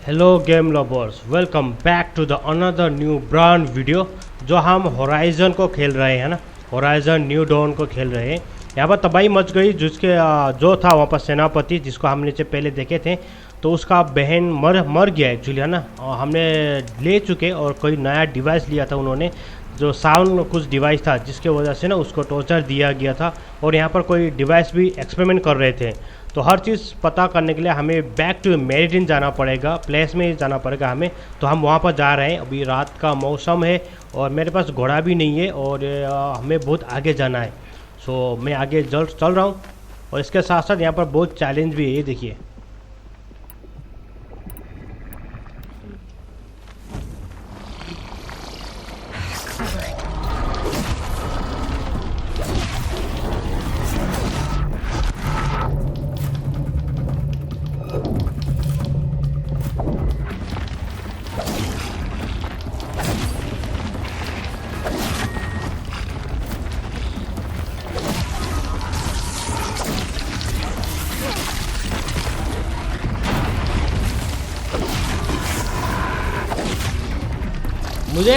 Hello game lovers, welcome back to the another new brand video. जो हम horizon को खेल रहे हैं ना, होराइजन न्यू डॉन को खेल रहे हैं। यहाँ पर तबाही मच गई, जिसके जो था वहाँ पर सेनापति, जिसको हमने से पहले देखे थे, तो उसका बहन मर गया एक्चुअली, है ना। और हमने ले चुके और कोई नया डिवाइस लिया था उन्होंने, जो साउंड कुछ डिवाइस था, जिसके वजह से ना उसको टॉर्चर दिया गया था। और यहाँ पर कोई डिवाइस भी एक्सपेरिमेंट कर रहे थे। तो हर चीज़ पता करने के लिए हमें बैक टू मेरिडिन जाना पड़ेगा, प्लेस में ही जाना पड़ेगा हमें। तो हम वहाँ पर जा रहे हैं। अभी रात का मौसम है और मेरे पास घोड़ा भी नहीं है और हमें बहुत आगे जाना है। सो मैं आगे जल्द चल रहा हूँ। और इसके साथ साथ यहाँ पर बहुत चैलेंज भी है, ये देखिए। मुझे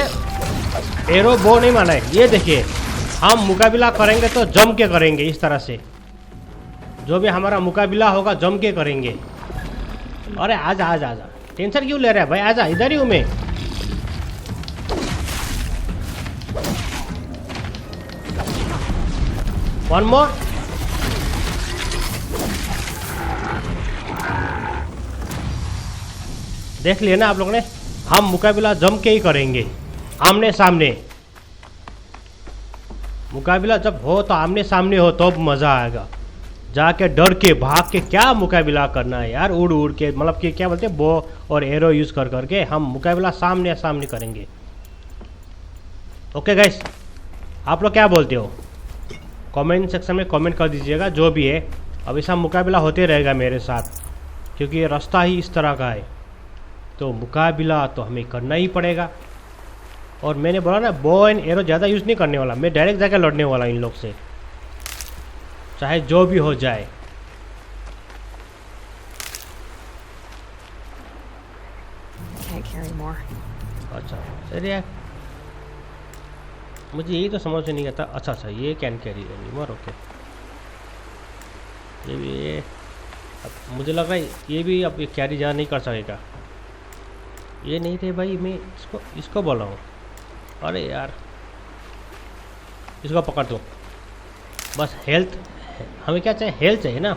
एरो बो नहीं माना है। ये देखिए, हम मुकाबला करेंगे तो जम के करेंगे, इस तरह से। जो भी हमारा मुकाबला होगा जम के करेंगे। अरे आजा आजा आजा, टेंशन क्यों ले रहा है भाई? आजा, इधर ही हूँ मैं। One more. देख लिया ना आप लोग ने, हम मुकाबला जम के ही करेंगे, आमने सामने। मुकाबला जब हो तो आमने सामने हो, तो मज़ा आएगा। जाके डर के भाग के क्या मुकाबला करना है यार, उड़ उड़ के, मतलब कि क्या बोलते हैं, बो और एरो यूज़ कर करके हम मुकाबला सामने सामने करेंगे। ओके गाइस, आप लोग क्या बोलते हो? कमेंट सेक्शन में कमेंट कर दीजिएगा जो भी है। अब ऐसा मुकाबला होते रहेगा मेरे साथ, क्योंकि ये रास्ता ही इस तरह का है। तो मुकाबला तो हमें करना ही पड़ेगा। और मैंने बोला ना, बो एंड एरो ज़्यादा यूज़ नहीं करने वाला, मैं डायरेक्ट जाकर लड़ने वाला इन लोग से, चाहे जो भी हो जाए। अच्छा चलिए यार, मुझे यही तो समझ नहीं आता। अच्छा अच्छा, ये कैन कैरी एनीमोर, ओके। ये भी अब मुझे लग रहा है ये भी अब कैरी जा नहीं कर सकेगा। ये नहीं थे भाई, मैं इसको बोला हूँ। अरे यार, इसको पकड़ दो बस। हेल्थ, हमें क्या चाहिए? हेल्थ चाहिए ना।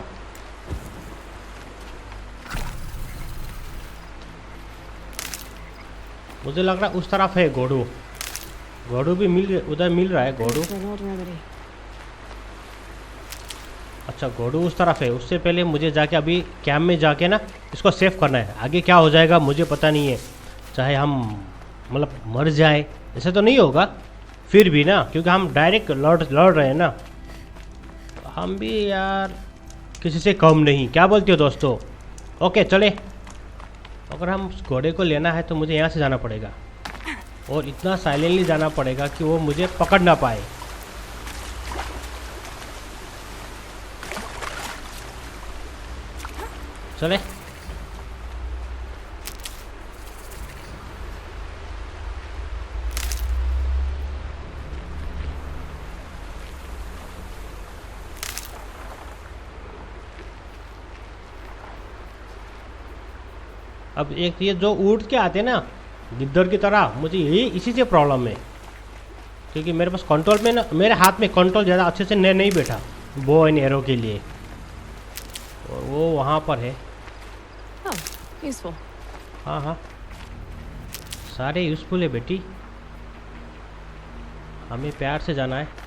मुझे लग रहा है उस तरफ है घोड़ू। घोड़ू भी उधर मिल रहा है घोड़ू। अच्छा, घोड़ू उस तरफ है। उससे पहले मुझे जाके अभी कैंप में जाके ना इसको सेव करना है। आगे क्या हो जाएगा मुझे पता नहीं है। चाहे हम मतलब मर जाए, ऐसा तो नहीं होगा फिर भी ना, क्योंकि हम डायरेक्ट लड़ रहे हैं ना। हम भी यार किसी से कम नहीं, क्या बोलते हो दोस्तों? ओके चले। अगर हम उस घोड़े को लेना है तो मुझे यहाँ से जाना पड़ेगा, और इतना साइलेंटली जाना पड़ेगा कि वो मुझे पकड़ ना पाए। चले। अब एक ये जो उड़ के आते हैं ना गिद्दर की तरह, मुझे यही इसी से प्रॉब्लम है, क्योंकि मेरे पास कंट्रोल में ना, मेरे हाथ में कंट्रोल ज़्यादा अच्छे से नहीं बैठा बो एंड एरो के लिए। और वो वहाँ पर है। हाँ हाँ, सारे यूज़फुल है बेटी। हमें प्यार से जाना है।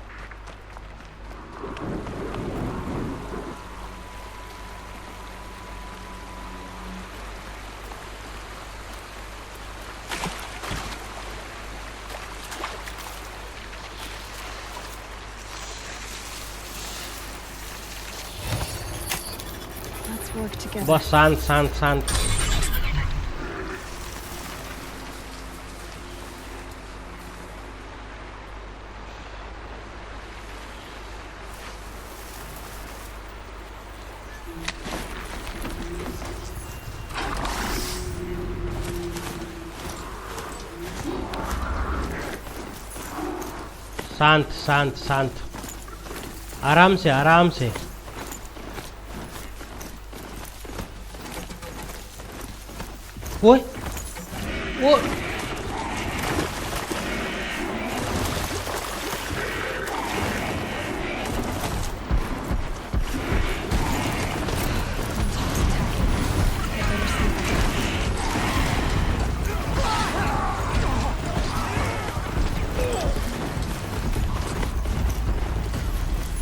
बस शांत शांत शांत। शांत शांत शांत, आराम से आराम से। ओए वो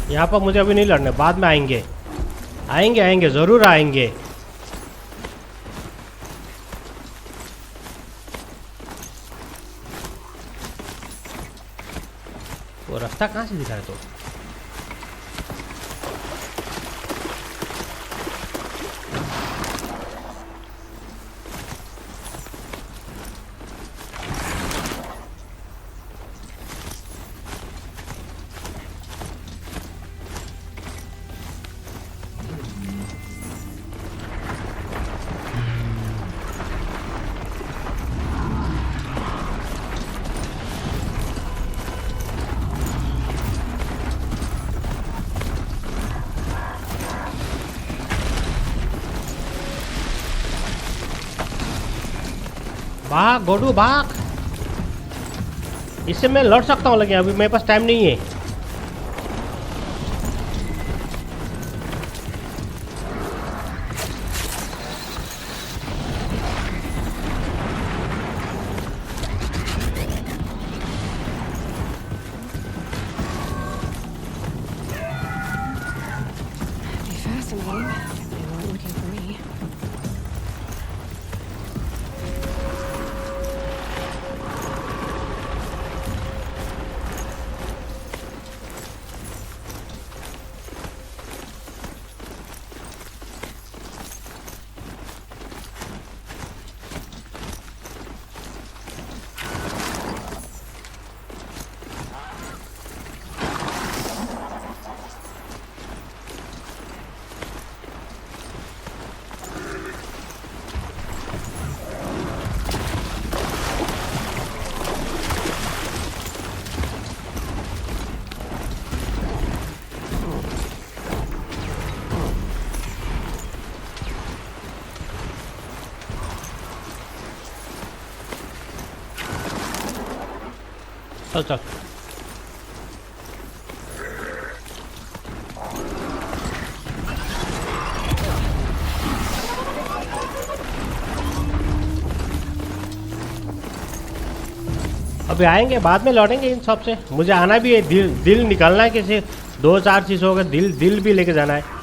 यहाँ पर मुझे अभी नहीं लड़ने, बाद में आएंगे आएंगे आएंगे, ज़रूर आएंगे। वो रास्ता कहाँ से दिखा है तो? भाग गोडू भाग, इससे मैं लड़ सकता हूँ, लेकिन अभी मेरे पास टाइम नहीं है। चल चल, अभी आएंगे, बाद में लौटेंगे इन सब से। मुझे आना भी है, दिल निकालना है किसी, 2-4 चीज़ों का दिल भी लेके जाना है।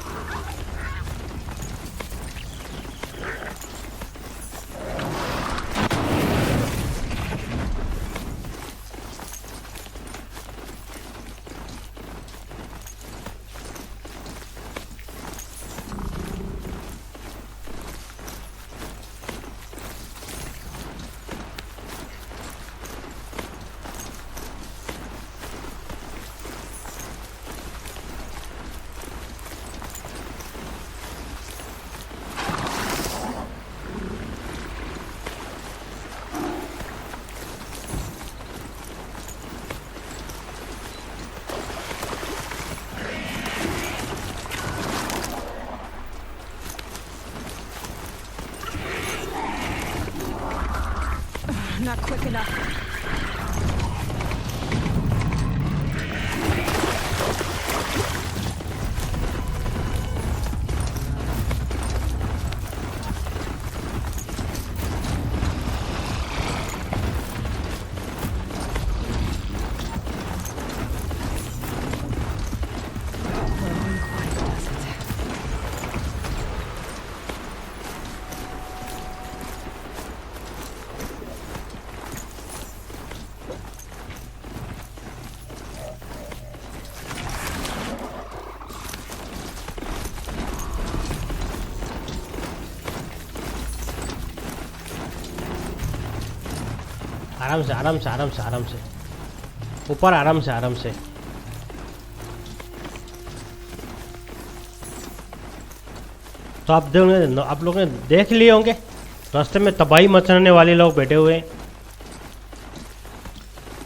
Not quick enough. आराम से आराम से आराम से आराम से, ऊपर आराम से आराम से। तो आप लोगों ने देख लिए होंगे रास्ते में तबाही मचाने वाले लोग बैठे हुए हैं।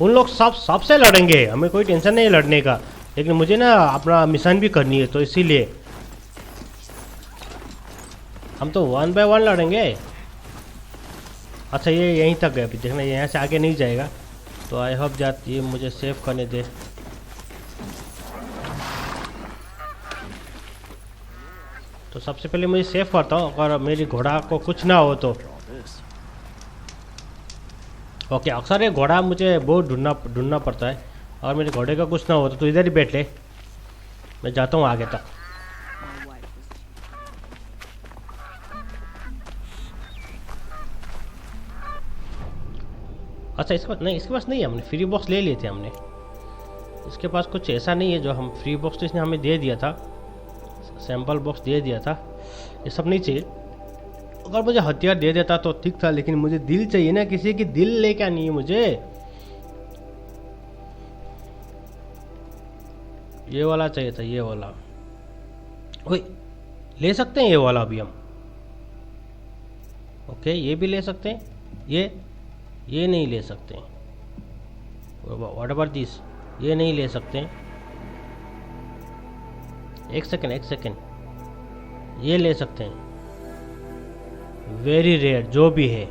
उन लोग सबसे लड़ेंगे, हमें कोई टेंशन नहीं है लड़ने का, लेकिन मुझे ना अपना मिशन भी करनी है, तो इसीलिए हम तो 1 बाय 1 लड़ेंगे। अच्छा ये यहीं तक है, अभी देखना यहाँ से आगे नहीं जाएगा, तो आई होप दैट ये मुझे सेव करने दे। तो सबसे पहले मुझे सेव करता हूँ, अगर मेरी घोड़ा को कुछ ना हो तो। ओके, अक्सर ये घोड़ा मुझे बहुत ढूंढना पड़ता है, और मेरे घोड़े का कुछ ना हो तो इधर ही बैठ ले, मैं जाता हूँ आगे तक। अच्छा इसके पास नहीं, इसके पास नहीं है, हमने फ्री बॉक्स ले लिए थे हमने, इसके पास कुछ ऐसा नहीं है जो हम फ्री बॉक्स तो इसने हमें दे दिया था, सैंपल बॉक्स दे दिया था, ये सब नहीं चाहिए। अगर मुझे हथियार दे देता तो ठीक था, लेकिन मुझे दिल चाहिए ना, किसी की दिल लेके आनी है मुझे। ये वाला चाहिए था, ये वाला। ओए ले सकते हैं ये वाला भी हम। ओके ये भी ले सकते हैं, ये नहीं ले सकते हैं। व्हाट अबाउट दिस, ये नहीं ले सकते हैं। एक सेकेंड, ये ले सकते हैं, वेरी रेयर जो भी है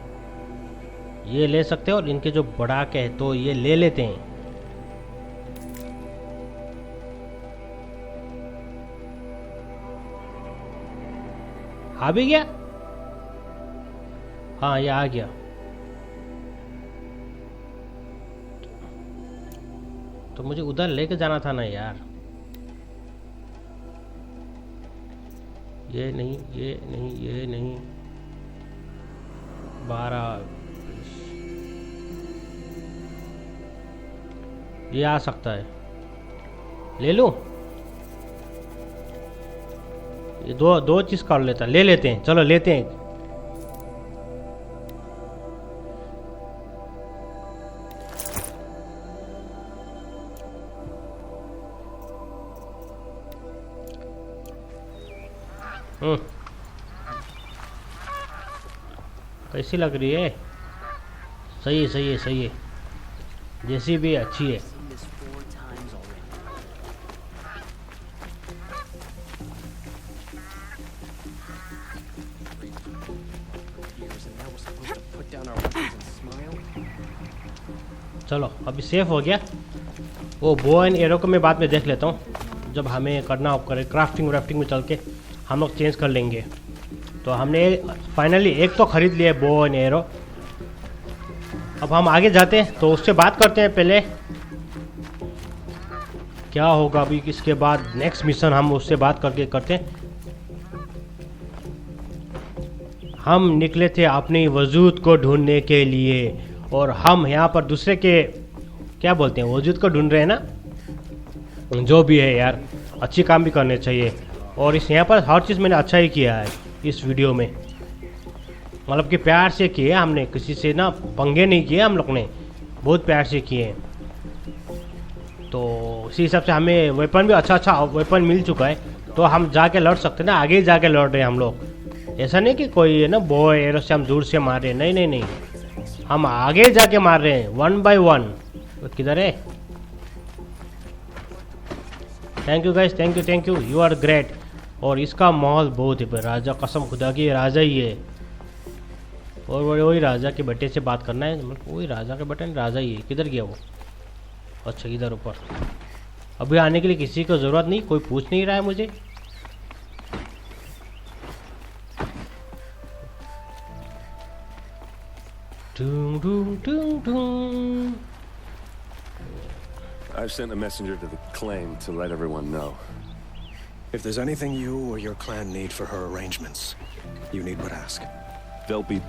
ये ले सकते हैं, और इनके जो बड़ा के है तो ये ले लेते हैं। आ भी गया, हाँ ये आ गया। तो मुझे उधर लेके जाना था ना यार। ये नहीं, ये नहीं, ये नहीं। 12 ये आ सकता है, ले लूं? ये दो चीज कर लेता, ले लेते हैं, चलो लेते हैं। कैसी लग रही है? सही है, जैसी भी अच्छी है। चलो अभी सेफ हो गया। वो बो एंड एरो को मैं बाद में देख लेता हूँ, जब हमें करना करे क्राफ्टिंग में चल के हम लोग चेंज कर लेंगे। तो हमने फाइनली एक तो खरीद लिया बो एंड एरो। अब हम आगे जाते हैं, तो उससे बात करते हैं पहले क्या होगा अभी, इसके बाद नेक्स्ट मिशन हम उससे बात करके करते हैं। हम निकले थे अपनी वजूद को ढूंढने के लिए, और हम यहाँ पर दूसरे के क्या बोलते हैं वजूद को ढूंढ रहे हैं ना। जो भी है यार, अच्छी काम भी करने चाहिए, और इस यहाँ पर हर चीज़ मैंने अच्छा ही किया है इस वीडियो में। मतलब कि प्यार से किए हमने, किसी से ना पंगे नहीं किए हम लोग ने, बहुत प्यार से किए। तो इसी हिसाब से हमें वेपन भी अच्छा वेपन मिल चुका है, तो हम जाके लड़ सकते हैं ना, आगे जाके लड़ रहे हैं हम लोग। ऐसा नहीं कि कोई है ना बो एरो से हम दूर से मार रहे हैं, नहीं, हम आगे जाके मार रहे हैं 1 बाय 1। तो किधर है? Thank you guys, thank you, you are great. और इसका माहौल बहुत है, राजा कसम खुदा की राजा ही है, और वही राजा के बेटे से बात करना है, मतलब वही राजा के बेटे राजा ही है। किधर गया वो? अच्छा इधर ऊपर। अभी आने के लिए किसी को ज़रूरत नहीं, कोई पूछ नहीं रहा है मुझे। I've sent a messenger to the claim to let everyone know. If there's anything you or your clan need for her arrangements, you need but ask. There'll be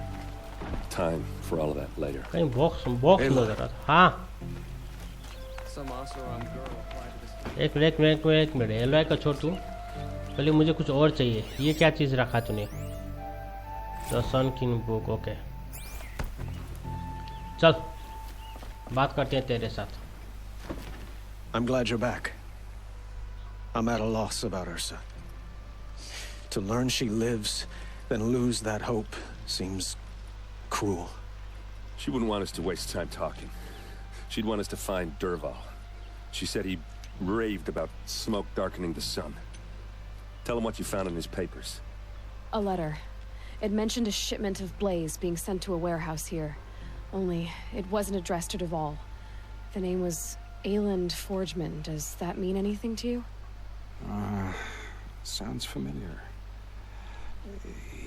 time for all of that later. कहीं box लग रहा था। हाँ एक minute एलवाई का छोड़ तू, पहले मुझे कुछ और चाहिए। ये क्या चीज़ रखा तूने? The Sun King book. Okay चल बात करते हैं तेरे साथ। I'm glad you're back. I'm at a loss about Ursa. To learn she lives, then lose that hope seems cruel. She wouldn't want us to waste time talking. She'd want us to find Derval. She said he raved about smoke darkening the sun. Tell him what you found in his papers. A letter. It mentioned a shipment of blaze being sent to a warehouse here. Only, it wasn't addressed to Derval. The name was Ayland Forgeman. Does that mean anything to you? Sounds familiar.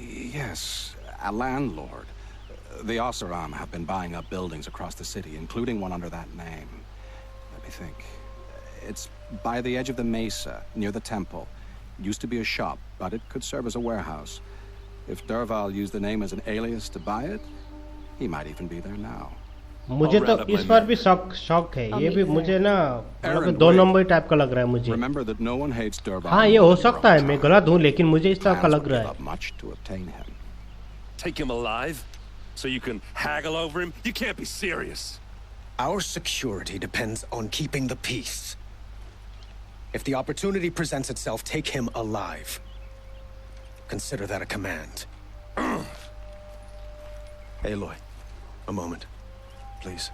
Yes, a landlord. The Oseram have been buying up buildings across the city, including one under that name. Let me think. It's by the edge of the mesa, near the temple. Used to be a shop, but it could serve as a warehouse. If Derval used the name as an alias to buy it, he might even be there now. मुझे तो इस बार भी शौक है ये भी मुझे ना मतलब दो नंबर टाइप का लग रहा है मुझे Remember that no one hates Derval. हाँ ये हो सकता है मैं गलत हूँ लेकिन मुझे इस तरह का लग रहा है Much to obtain him. Take him alive? So you can haggle over him? You can't be serious. Our security depends on keeping the peace. If the opportunity presents itself, take him alive. Consider that a command. Aloy, a moment, please.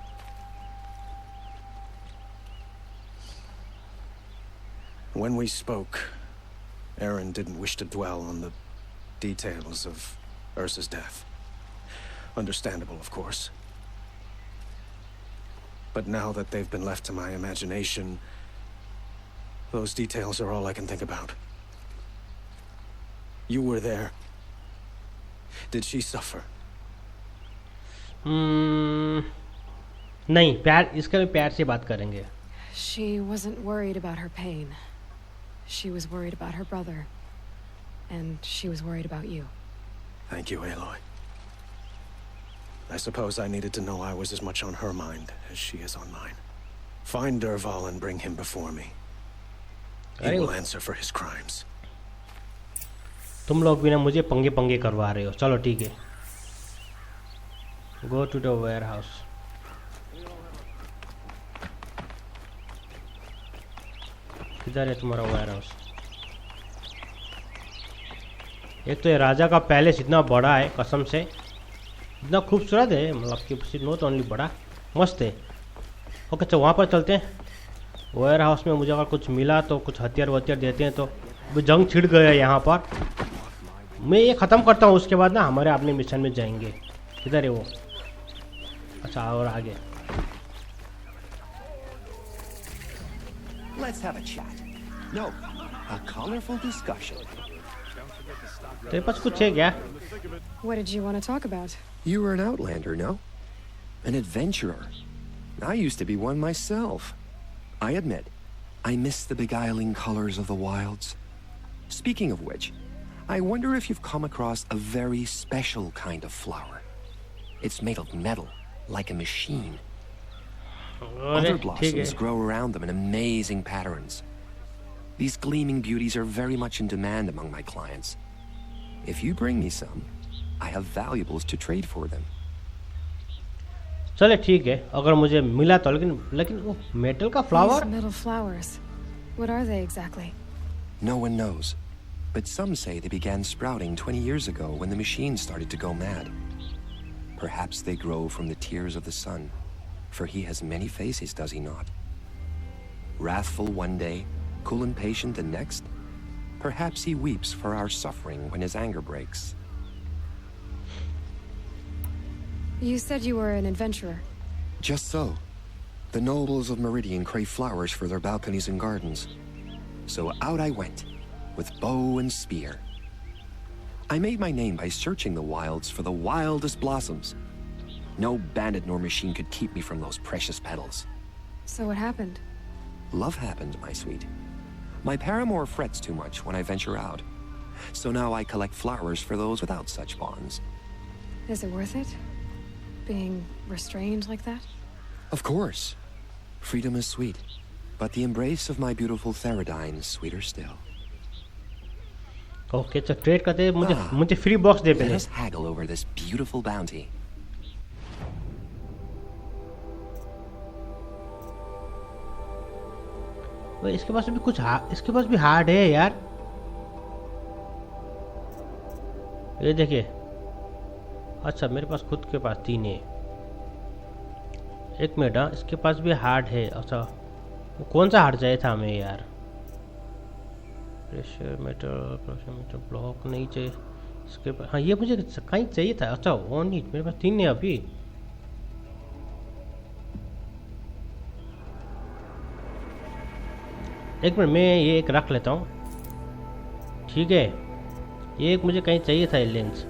When we spoke, Aaron didn't wish to dwell on the details of Ursa's death. Understandable, of course. But now that they've been left to my imagination, those details are all I can think about. You were there. Did she suffer? नहीं प्यार इसका भी प्यार से बात करेंगे. She wasn't worried about her pain. She was worried about her brother. And she was worried about you. Thank you, Aloy. I suppose I needed to know I was as much on her mind as she is on mine. Find Derval and bring him before me. He will answer for his crimes. तुम लोग भी ना मुझे पंगे पंगे करवा रहे हो. चलो ठीक है. Go to the warehouse. किधर है तुम्हारा warehouse? एक तो ये राजा का पैलेस इतना बड़ा है कसम से इतना खूबसूरत है मतलब कि नॉट ओनली बड़ा मस्त है. ओके तो वहाँ पर चलते हैं. वेयर हाउस में मुझे अगर कुछ मिला तो कुछ हथियार वथियार देते हैं तो अभी जंग छिड़ गया यहाँ पर. मैं ये ख़त्म करता हूँ उसके बाद ना हमारे अपने मिशन में जाएंगे. किधर है वो? अच्छा और आगे. Let's have a chat. No, a colorful discussion. तेरे पास कुछ है क्या? What did you want to talk about? You were an outlander, no? An adventurer. I used to be one myself. I admit, I miss the beguiling colors of the wilds. Speaking of which, I wonder if you've come across a very special kind of flower. It's made of metal, like a machine. Other blossoms grow around them in amazing patterns. These gleaming beauties are very much in demand among my clients. If you bring me some, I have valuables to trade for them. चले ठीक है अगर मुझे मिला तो लेकिन वो metal का flower. These metal flowers. What are they exactly? No one knows, but some say they began sprouting 20 years ago when the machines started to go mad. Perhaps they grow from the tears of the sun, for he has many faces, does he not? Wrathful one day, cool and patient the next. Perhaps he weeps for our suffering when his anger breaks. You said you were an adventurer. Just so. The nobles of Meridian crave flowers for their balconies and gardens. So out I went, with bow and spear. I made my name by searching the wilds for the wildest blossoms. No bandit nor machine could keep me from those precious petals. So what happened? Love happened, my sweet. My paramour frets too much when I venture out. So now I collect flowers for those without such bonds. Is it worth it? Being restrained like that? Of course. Freedom is sweet. But the embrace of my beautiful Theradine is sweeter still. Okay, so trade करते हैं मुझे free box दे पहले. Let us haggle over this beautiful bounty. इसके पास भी कुछ इसके पास भी hard है यार. ये देखिए. अच्छा मेरे पास खुद के पास 3 है. एक मिनट, हाँ इसके पास भी हार्ड है। अच्छा कौन सा हार्ड चाहिए था हमें यार? प्रेशर मीटर ब्लॉक नहीं चाहिए इसके पास। हाँ ये मुझे कहीं चाहिए था। अच्छा वो नहीं, मेरे पास 3 है अभी। एक मिनट, मैं ये एक रख लेता हूँ, ठीक है। ये एक मुझे कहीं चाहिए था ये लेंस।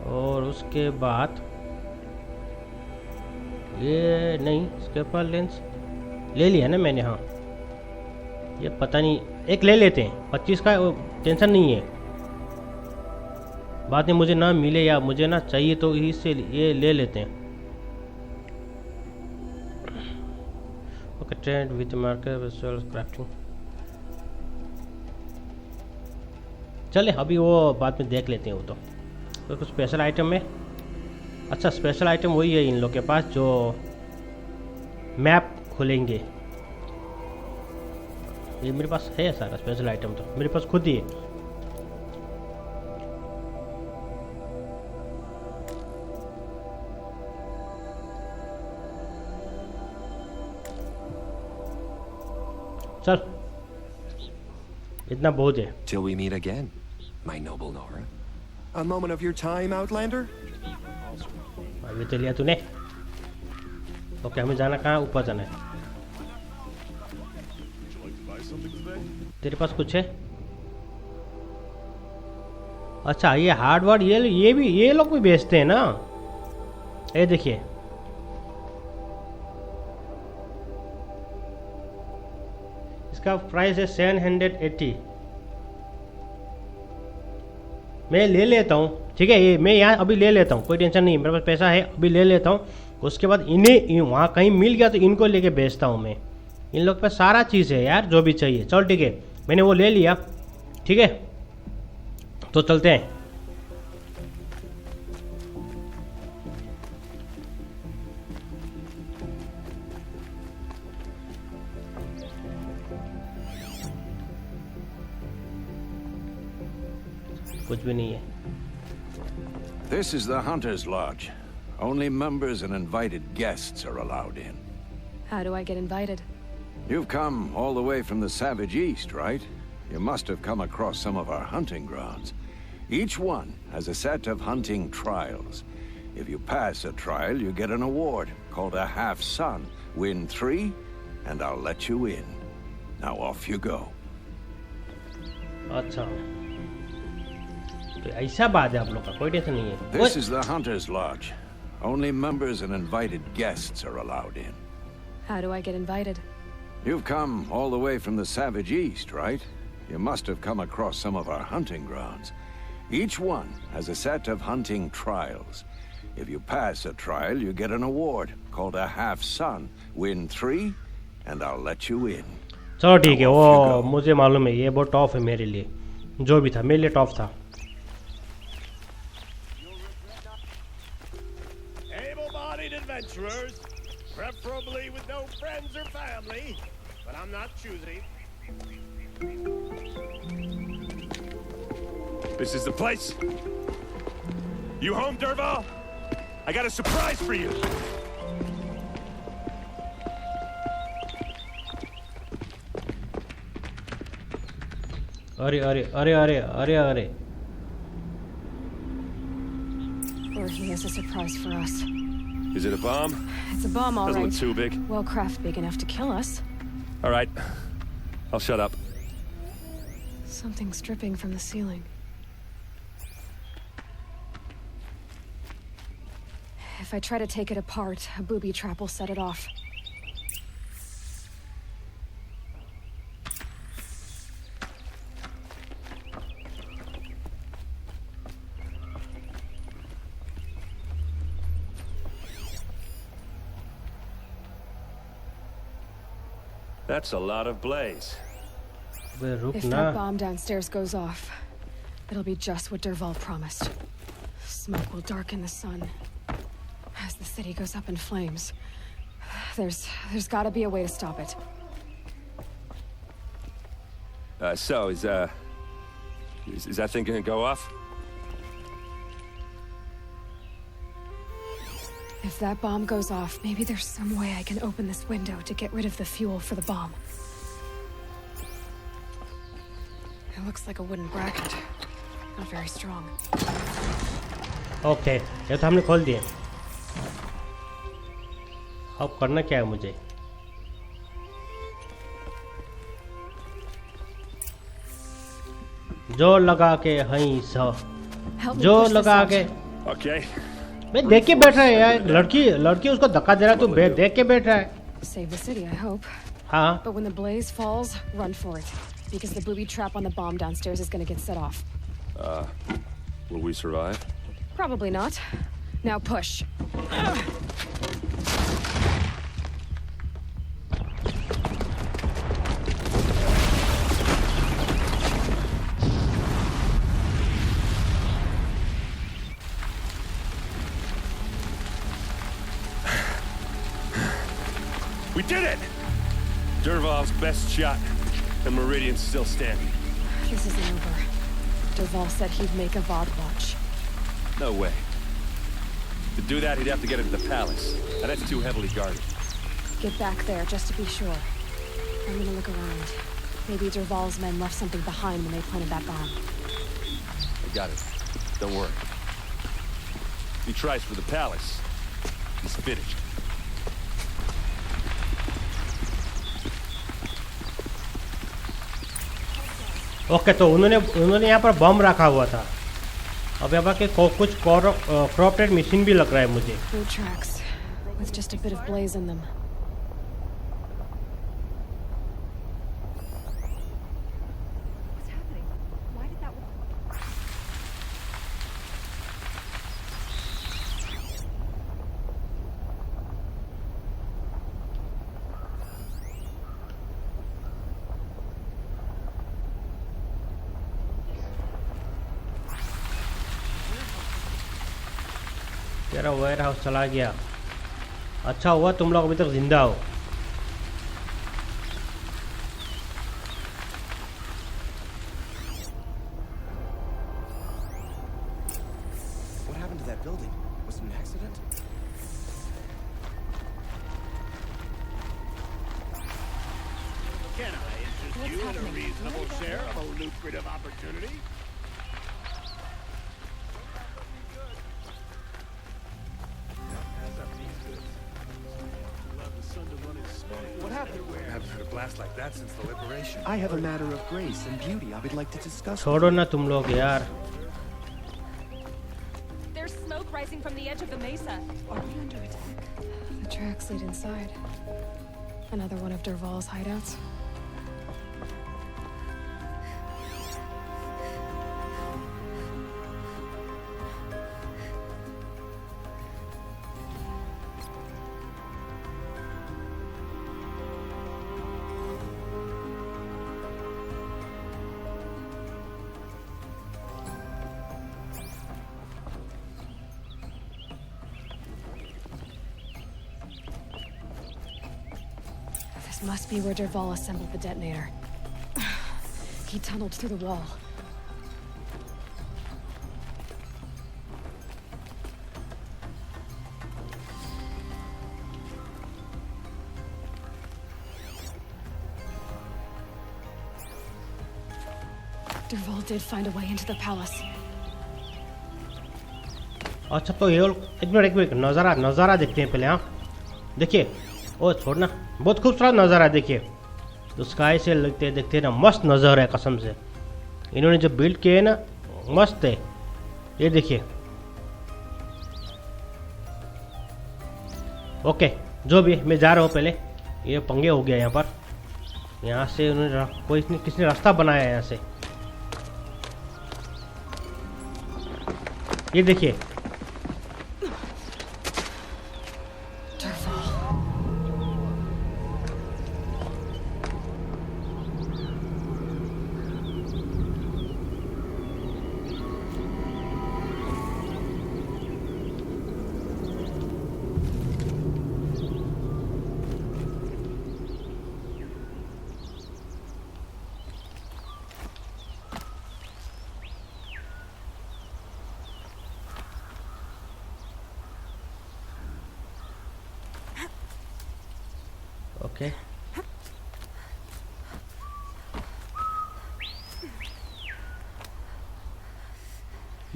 और उसके बाद ये नहीं, इसके पास लेंस ले लिया ना मैंने। हाँ ये पता नहीं, एक ले लेते हैं 25 का, टेंशन नहीं है। बाद में मुझे ना मिले या मुझे ना चाहिए तो इससे ये ले लेते हैं। Okay, trend with marker visual crafting. चले अभी वो बाद में देख लेते हैं। वो तो कुछ स्पेशल आइटम है। अच्छा स्पेशल आइटम वही है इन लोग के पास जो मैप खोलेंगे। ये मेरे पास है सारा स्पेशल आइटम, तो मेरे पास खुद ही है। चल इतना बहुत है। Till we meet again, my noble Nora. A moment of your time, Outlander? अभी तो लिया तूने। ओके हमें जाना कहाँ? ऊपर जाना है। तेरे पास कुछ है? अच्छा ये हार्डवेयर ये भी ये लोग भी बेचते हैं ना। ये देखिए, इसका प्राइस है 780। मैं ले लेता हूँ, ठीक है। ये मैं यहाँ अभी ले लेता हूँ, कोई टेंशन नहीं, मेरे पास पैसा है, अभी ले लेता हूँ। उसके बाद इन्हें वहाँ कहीं मिल गया तो इनको लेके बेचता हूँ मैं। इन लोग पे सारा चीज़ है यार जो भी चाहिए। चल ठीक है, मैंने वो ले लिया, ठीक है। तो चलते हैं। कुछ भी नहीं है। This is the Hunter's Lodge. Only members and invited guests are allowed in. How do I get invited? You've come all the way from the Savage East, right? You must have come across some of our hunting grounds. Each one has a set of hunting trials. If you pass a trial, you get an award called a half-sun. Win 3, and I'll let you in. Now off you go. अच्छा तो ऐसा बात है आप लोग का, कोई tension नहीं है। This is the Hunter's Lodge. Only members and invited guests are allowed in. How do I get invited? You've come all the way from the Savage East, right? You must have come across some of our hunting grounds. Each one has a set of hunting trials. If you pass a trial, you get an award called a half-sun. Win 3, and I'll let you in. चलो ठीक है, वो मुझे मालूम है, ये बहुत टॉफ है मेरे लिए। जो भी था मेरे लिए टॉफ था। Able-bodied adventurers, preferably with no friends or family, but I'm not choosy. This is the place. You home, Derval? I got a surprise for you. अरे अरे अरे अरे अरे अरे Or he has a surprise for us. Is it a bomb? It's a bomb, all Doesn't right. look too big. Well, craft big enough to kill us. All right. I'll shut up. Something's dripping from the ceiling. If I try to take it apart, a booby trap will set it off. That's a lot of blaze. बे रुक If ना। that bomb downstairs goes off, it'll be just what Derval promised. Smoke will darken the sun. As the city goes up in flames, there's got to be a way to stop it. So is that thing gonna go off? If that bomb goes off, maybe there's some way I can open this window to get rid of the fuel for the bomb. It looks like a wooden bracket. Not very strong. Okay, ये तो हमने खोल दिए. अब करना क्या है मुझे? जो लगा के हई सा, जो लगा के. Okay. मैं देख के बैठ रहा है यार. लड़की उसको धक्का दे रहा है, तू देख के बैठ रहा है. Save the city, I hope. हाँ. But when the blaze falls, run for it. Because the booby trap on the bomb downstairs is gonna get set off. Will we survive? Probably not. Now push. We did it! Dervahl's best shot, and Meridian's still standing. This isn't over. Dervahl said he'd make a VOD watch. No way. To do that, he'd have to get into the palace, and that's too heavily guarded. Get back there, just to be sure. I'm gonna look around. Maybe Dervahl's men left something behind when they planted that bomb. I got it. Don't worry. If he tries for the palace, he's finished. Okay, तो उन्होंने यहाँ पर बम रखा हुआ था. अब यहाँ पर कुछ क्रॉप्टेड मशीन भी लग रहा है मुझे. Boot tracks with just a bit of blaze in them. What's happening? Why did that? तेरा वेयर हाउस चला गया. अच्छा हुआ तुम लोग अभी तक जिंदा हो. What happened to that building? Was it an accident? Can I interest you in a reasonable share of a lucrative opportunity? What happened? I haven't heard a blast like that since the liberation. I have a matter of grace and beauty I would like to discuss. छोड़ो ना तुम लोग यार. There's smoke rising from the edge of the mesa. Are we under attack? The tracks lead inside. Another one of Dervahl's hideouts. This must be where Dervahl assembled the detonator. He tunneled through the wall. Dervahl did find a way into the palace. अच्छा तो ये एक minute नज़ारा देखते हैं पहले. हाँ देखिए. ओ छोड़ना, बहुत खूबसूरत नज़ारा है. देखिए तो स्काई से देखते ना, मस्त नज़ारा है कसम से. इन्होंने जो बिल्ड किए ना मस्त है. ये देखिए. ओके जो भी, मैं जा रहा हूँ. पहले ये पंगे हो गया यहाँ पर. यहाँ से उन्होंने किसने रास्ता बनाया है यहाँ से. ये देखिए. ओके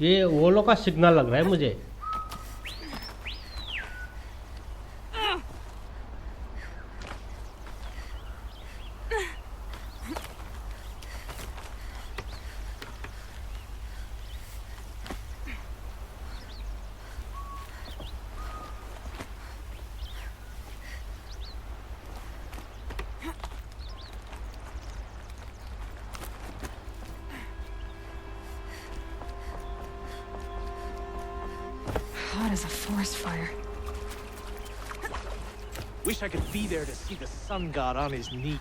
ये वो लोग का सिग्नल लग रहा है मुझे। Hot as a forest fire. Wish I could be there to see the sun god on his knee.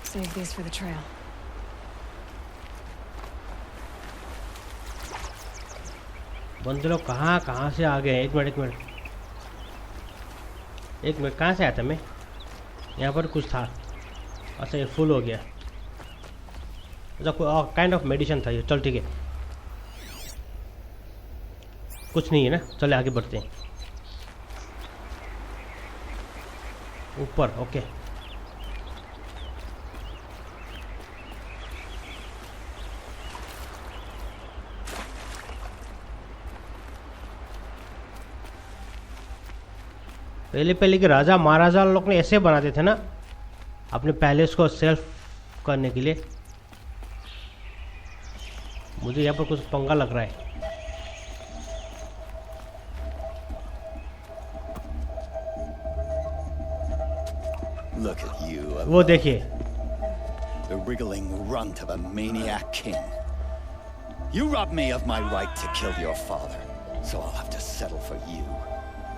Save these for the trail. बंदे लोग कहाँ से आ गए? एक मिनट कहाँ से आया था मैं? यहाँ पर कुछ था। अच्छा ये फुल हो गया। अच्छा कोई काइंड ऑफ मेडिसिन था ये। चल ठीक है, कुछ नहीं है ना। चले आगे बढ़ते हैं ऊपर। ओके पहले के राजा महाराजा लोग ने ऐसे बनाते थे ना अपने पैलेस को सेल्फ करने के लिए। मुझे यहाँ पर कुछ पंगा लग रहा है। Look at you, वो देखिए, the wriggling runt of a maniac king. You robbed me of my right to kill your father, so I'll have to settle for you.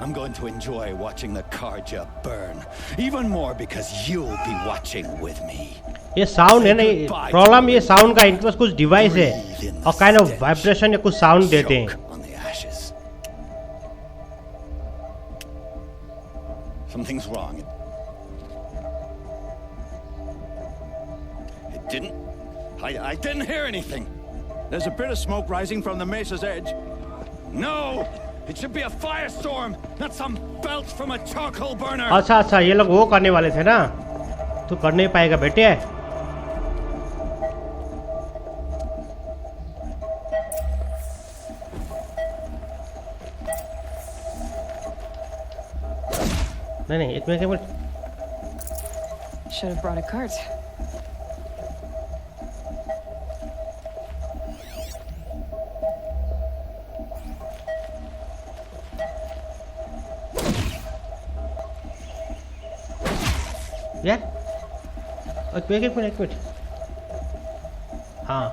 I'm going to enjoy watching the Karja burn, even more because you'll be watching with me. ये sound है ना, problem ये sound का। इनके पास कुछ device है और kind of vibration या कुछ साउंड देते हैं। Something's wrong. It didn't. I didn't hear anything. There's a bit of smoke rising from the mesa's edge. No! It should be a firestorm, not some belch from a charcoal burner. अच्छा ये लोग वो करने वाले थे ना, तू कर नहीं पाएगा बेटे। नहीं एक minute. Should have brought a cart. यार एक मिनट। हाँ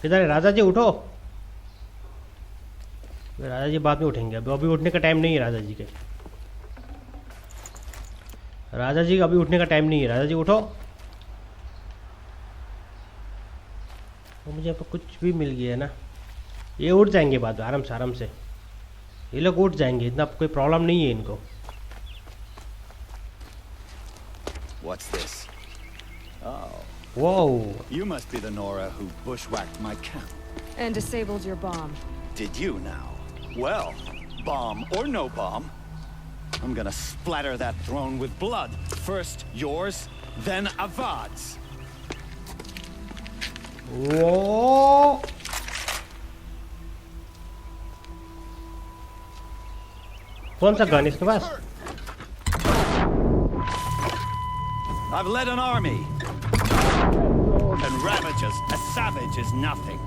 किधर है राजा जी? उठो। राजा जी बाद में उठेंगे, अभी उठने का टाइम नहीं है राजा जी के। राजा जी का अभी उठने का टाइम नहीं है। राजा जी उठो। तो मुझे यहाँ पर कुछ भी मिल गया है ना। ये उठ जाएंगे बाद में आराम से। ये लोग उठ जाएंगे, इतना कोई प्रॉब्लम नहीं है इनको। What's this? Oh. Whoa. You must be the Nora who bushwhacked my camp. And disabled your bomb. Did you now? Well, bomb or no bomb, I'm gonna splatter that throne with blood. First yours, then Avad's. Whoa. कौन सा gun इसके पास? I've led an army. And ravages, a savage is nothing.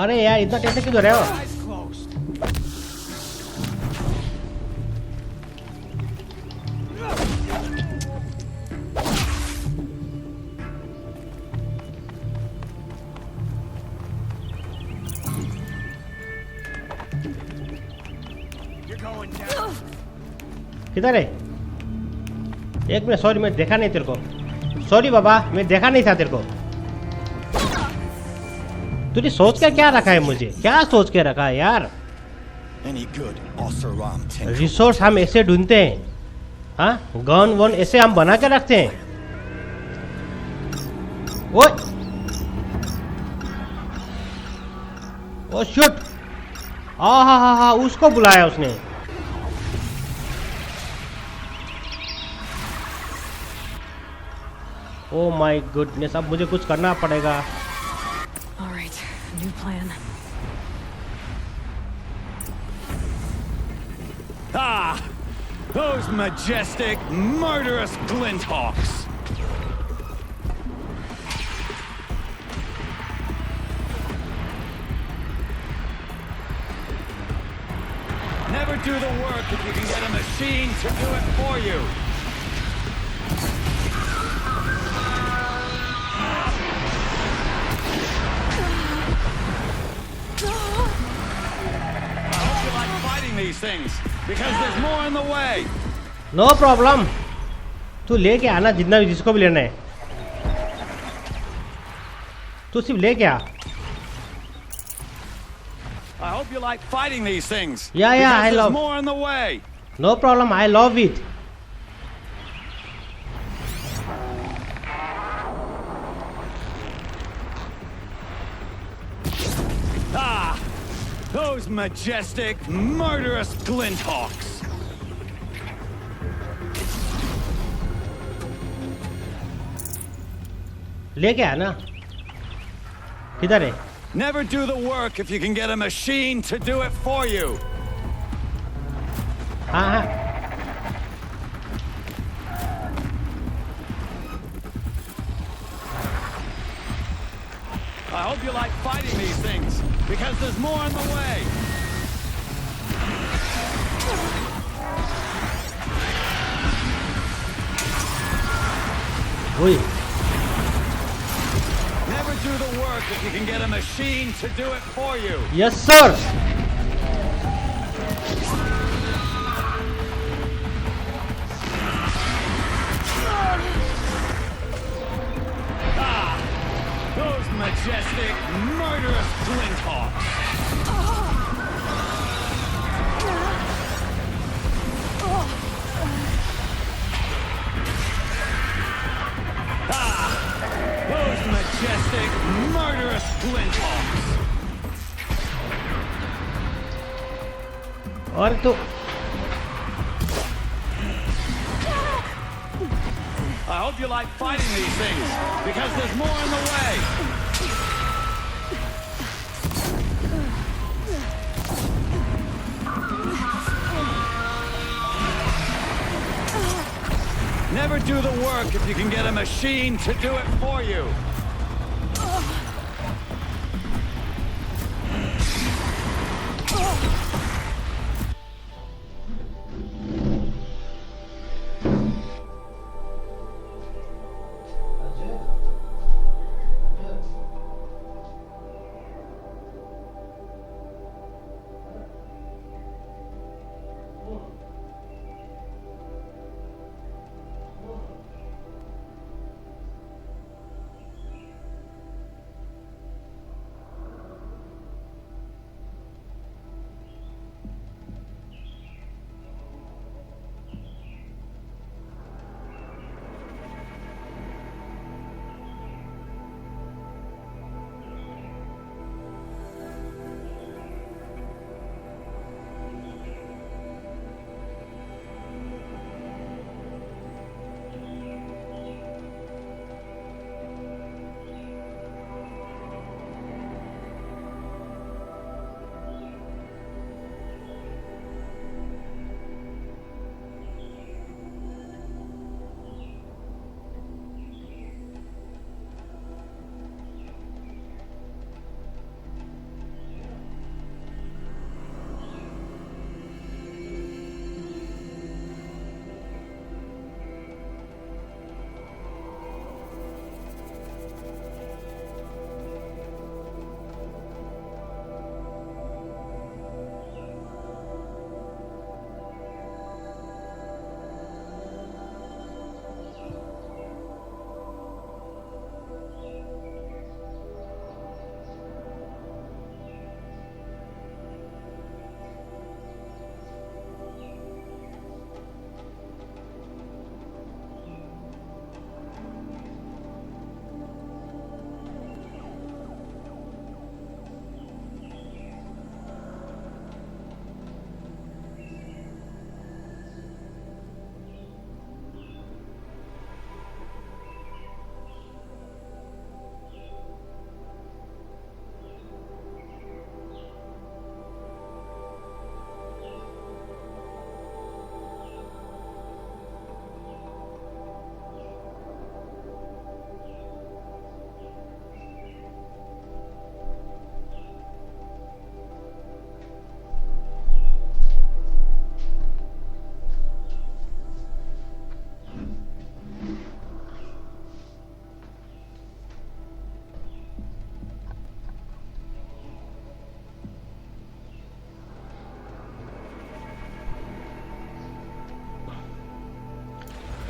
अरे यार इतना कैसे किधर है वो? किधर है? एक मिनट, सॉरी मैं देखा नहीं तेरे को, सॉरी बाबा मैं देखा नहीं था तेरे को। तूने सोच कर क्या रखा है मुझे, क्या सोच के रखा है यार? रिसोर्स हम ऐसे ढूंढते हैं, हाँ गन वन ऐसे हम बना के रखते हैं। ओए ओ शूट, हा उसको बुलाया उसने। ओ माय गुडनेस, अब मुझे कुछ करना पड़ेगा। All right, new plan. Ah! Those majestic, murderous glinthawks! Never do the work if you can get a machine to do it for you. I hope you like fighting these things, because there's more in the way. No problem, तू लेके आना जितना भी, जिसको भी लेना है तू सिर्फ लेके आ। I hope you like fighting these things. Yeah, because I there's love. more in the way. No problem, I love it. Ah! Those majestic, murderous glinthawks! लेके आ ना, किधर है? Never do the work if you can get a machine to do it for you. हाँ हाँ I hope you like fighting these things, because there's more in the way. वही। Never do the work if you can get a machine to do it for you. Yes sir. Ah! Those majestic, murderous glinthawks! Ah! Those majestic, murderous glinthawks! और तो I hope you like fighting these things, because there's more in the way. Never do the work if you can get a machine to do it for you.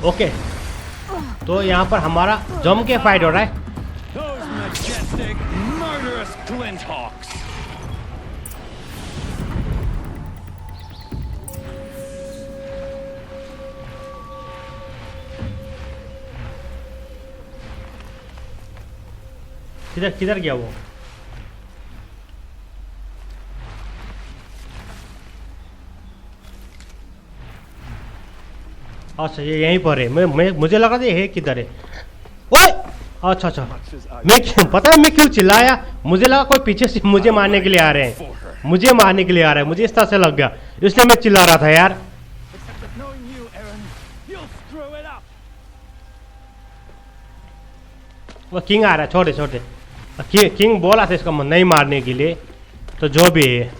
Okay, तो यहाँ पर हमारा जम के fight हो रहा है। Those majestic, murderous glinthawks! किधर किधर गया वो? अच्छा ये यहीं पर है। मुझे लगा था ये किधर है। ओए अच्छा अच्छा, मैं पता है मैं क्यों चिल्लाया? मुझे लगा कोई पीछे से मुझे मारने के लिए आ रहे हैं, मुझे मारने के लिए आ रहे हैं। मुझे इस तरह से लग गया, इसलिए मैं चिल्ला रहा था यार। वो किंग आ रहा है, छोटे छोटे। किंग बोला था इसका नहीं मारने के लिए, तो जो भी है।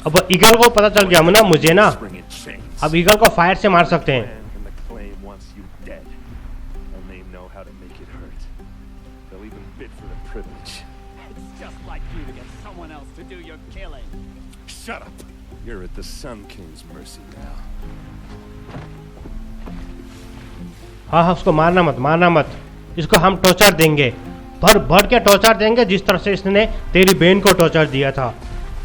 अब ईगल को पता चल गया ना मुझे ना, अब ईगल को फायर से मार सकते हैं। Shut up. You're at the Sun King's mercy now. हाँ हाँ, उसको मारना मत, मारना मत। इसको हम टॉर्चर देंगे, भर भर के टॉर्चर देंगे, जिस तरह से इसने तेरी बहन को टॉर्चर दिया था,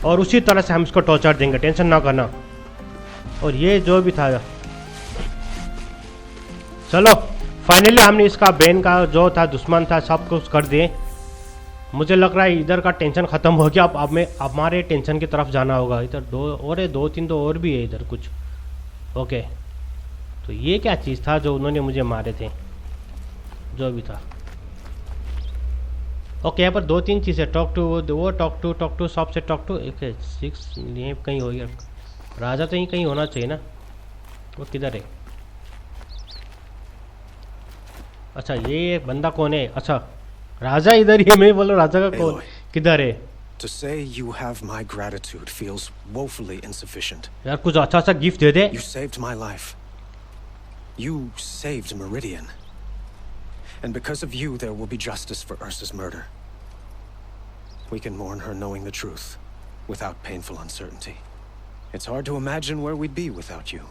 और उसी तरह से हम इसको टॉर्चर देंगे, टेंशन ना करना। और ये जो भी था, चलो फाइनली हमने इसका बहन का जो था दुश्मन था सब कुछ कर दिए। मुझे लग रहा है इधर का टेंशन ख़त्म हो गया। अब हमारे टेंशन की तरफ जाना होगा। इधर दो तीन तो और भी है इधर कुछ। ओके, तो ये क्या चीज़ था जो उन्होंने मुझे मारे थे, जो भी था। ओके, यहाँ पर 2-3 चीज़ें, टॉक टू शॉप से टॉक टू। एक 6 ये कहीं हो गया। राजा तो यहीं कहीं होना चाहिए ना, वो किधर है? अच्छा ये बंदा कौन है? अच्छा राजा इधर ही है। मैं बोलो राजा का कौन किधर है? To say you have my gratitude feels woefully insufficient. यार कुछ अच्छा सा gift they they. You saved my life. You saved Meridian. And because of you, there will be justice for Ursa's murder. We can mourn her knowing the truth, without painful uncertainty. It's hard to imagine where we'd be without you.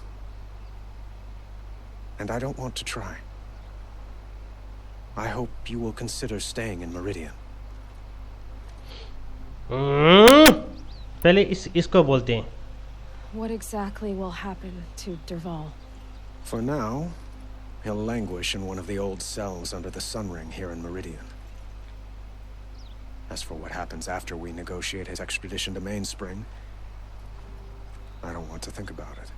And I don't want to try. I hope you will consider staying in Meridian. पहले इसको बोलते हैं। What exactly will happen to Derval? For now, he'll languish in one of the old cells under the Sun Ring here in Meridian. As for what happens after we negotiate his extradition to Mainspring, I don't want to think about it.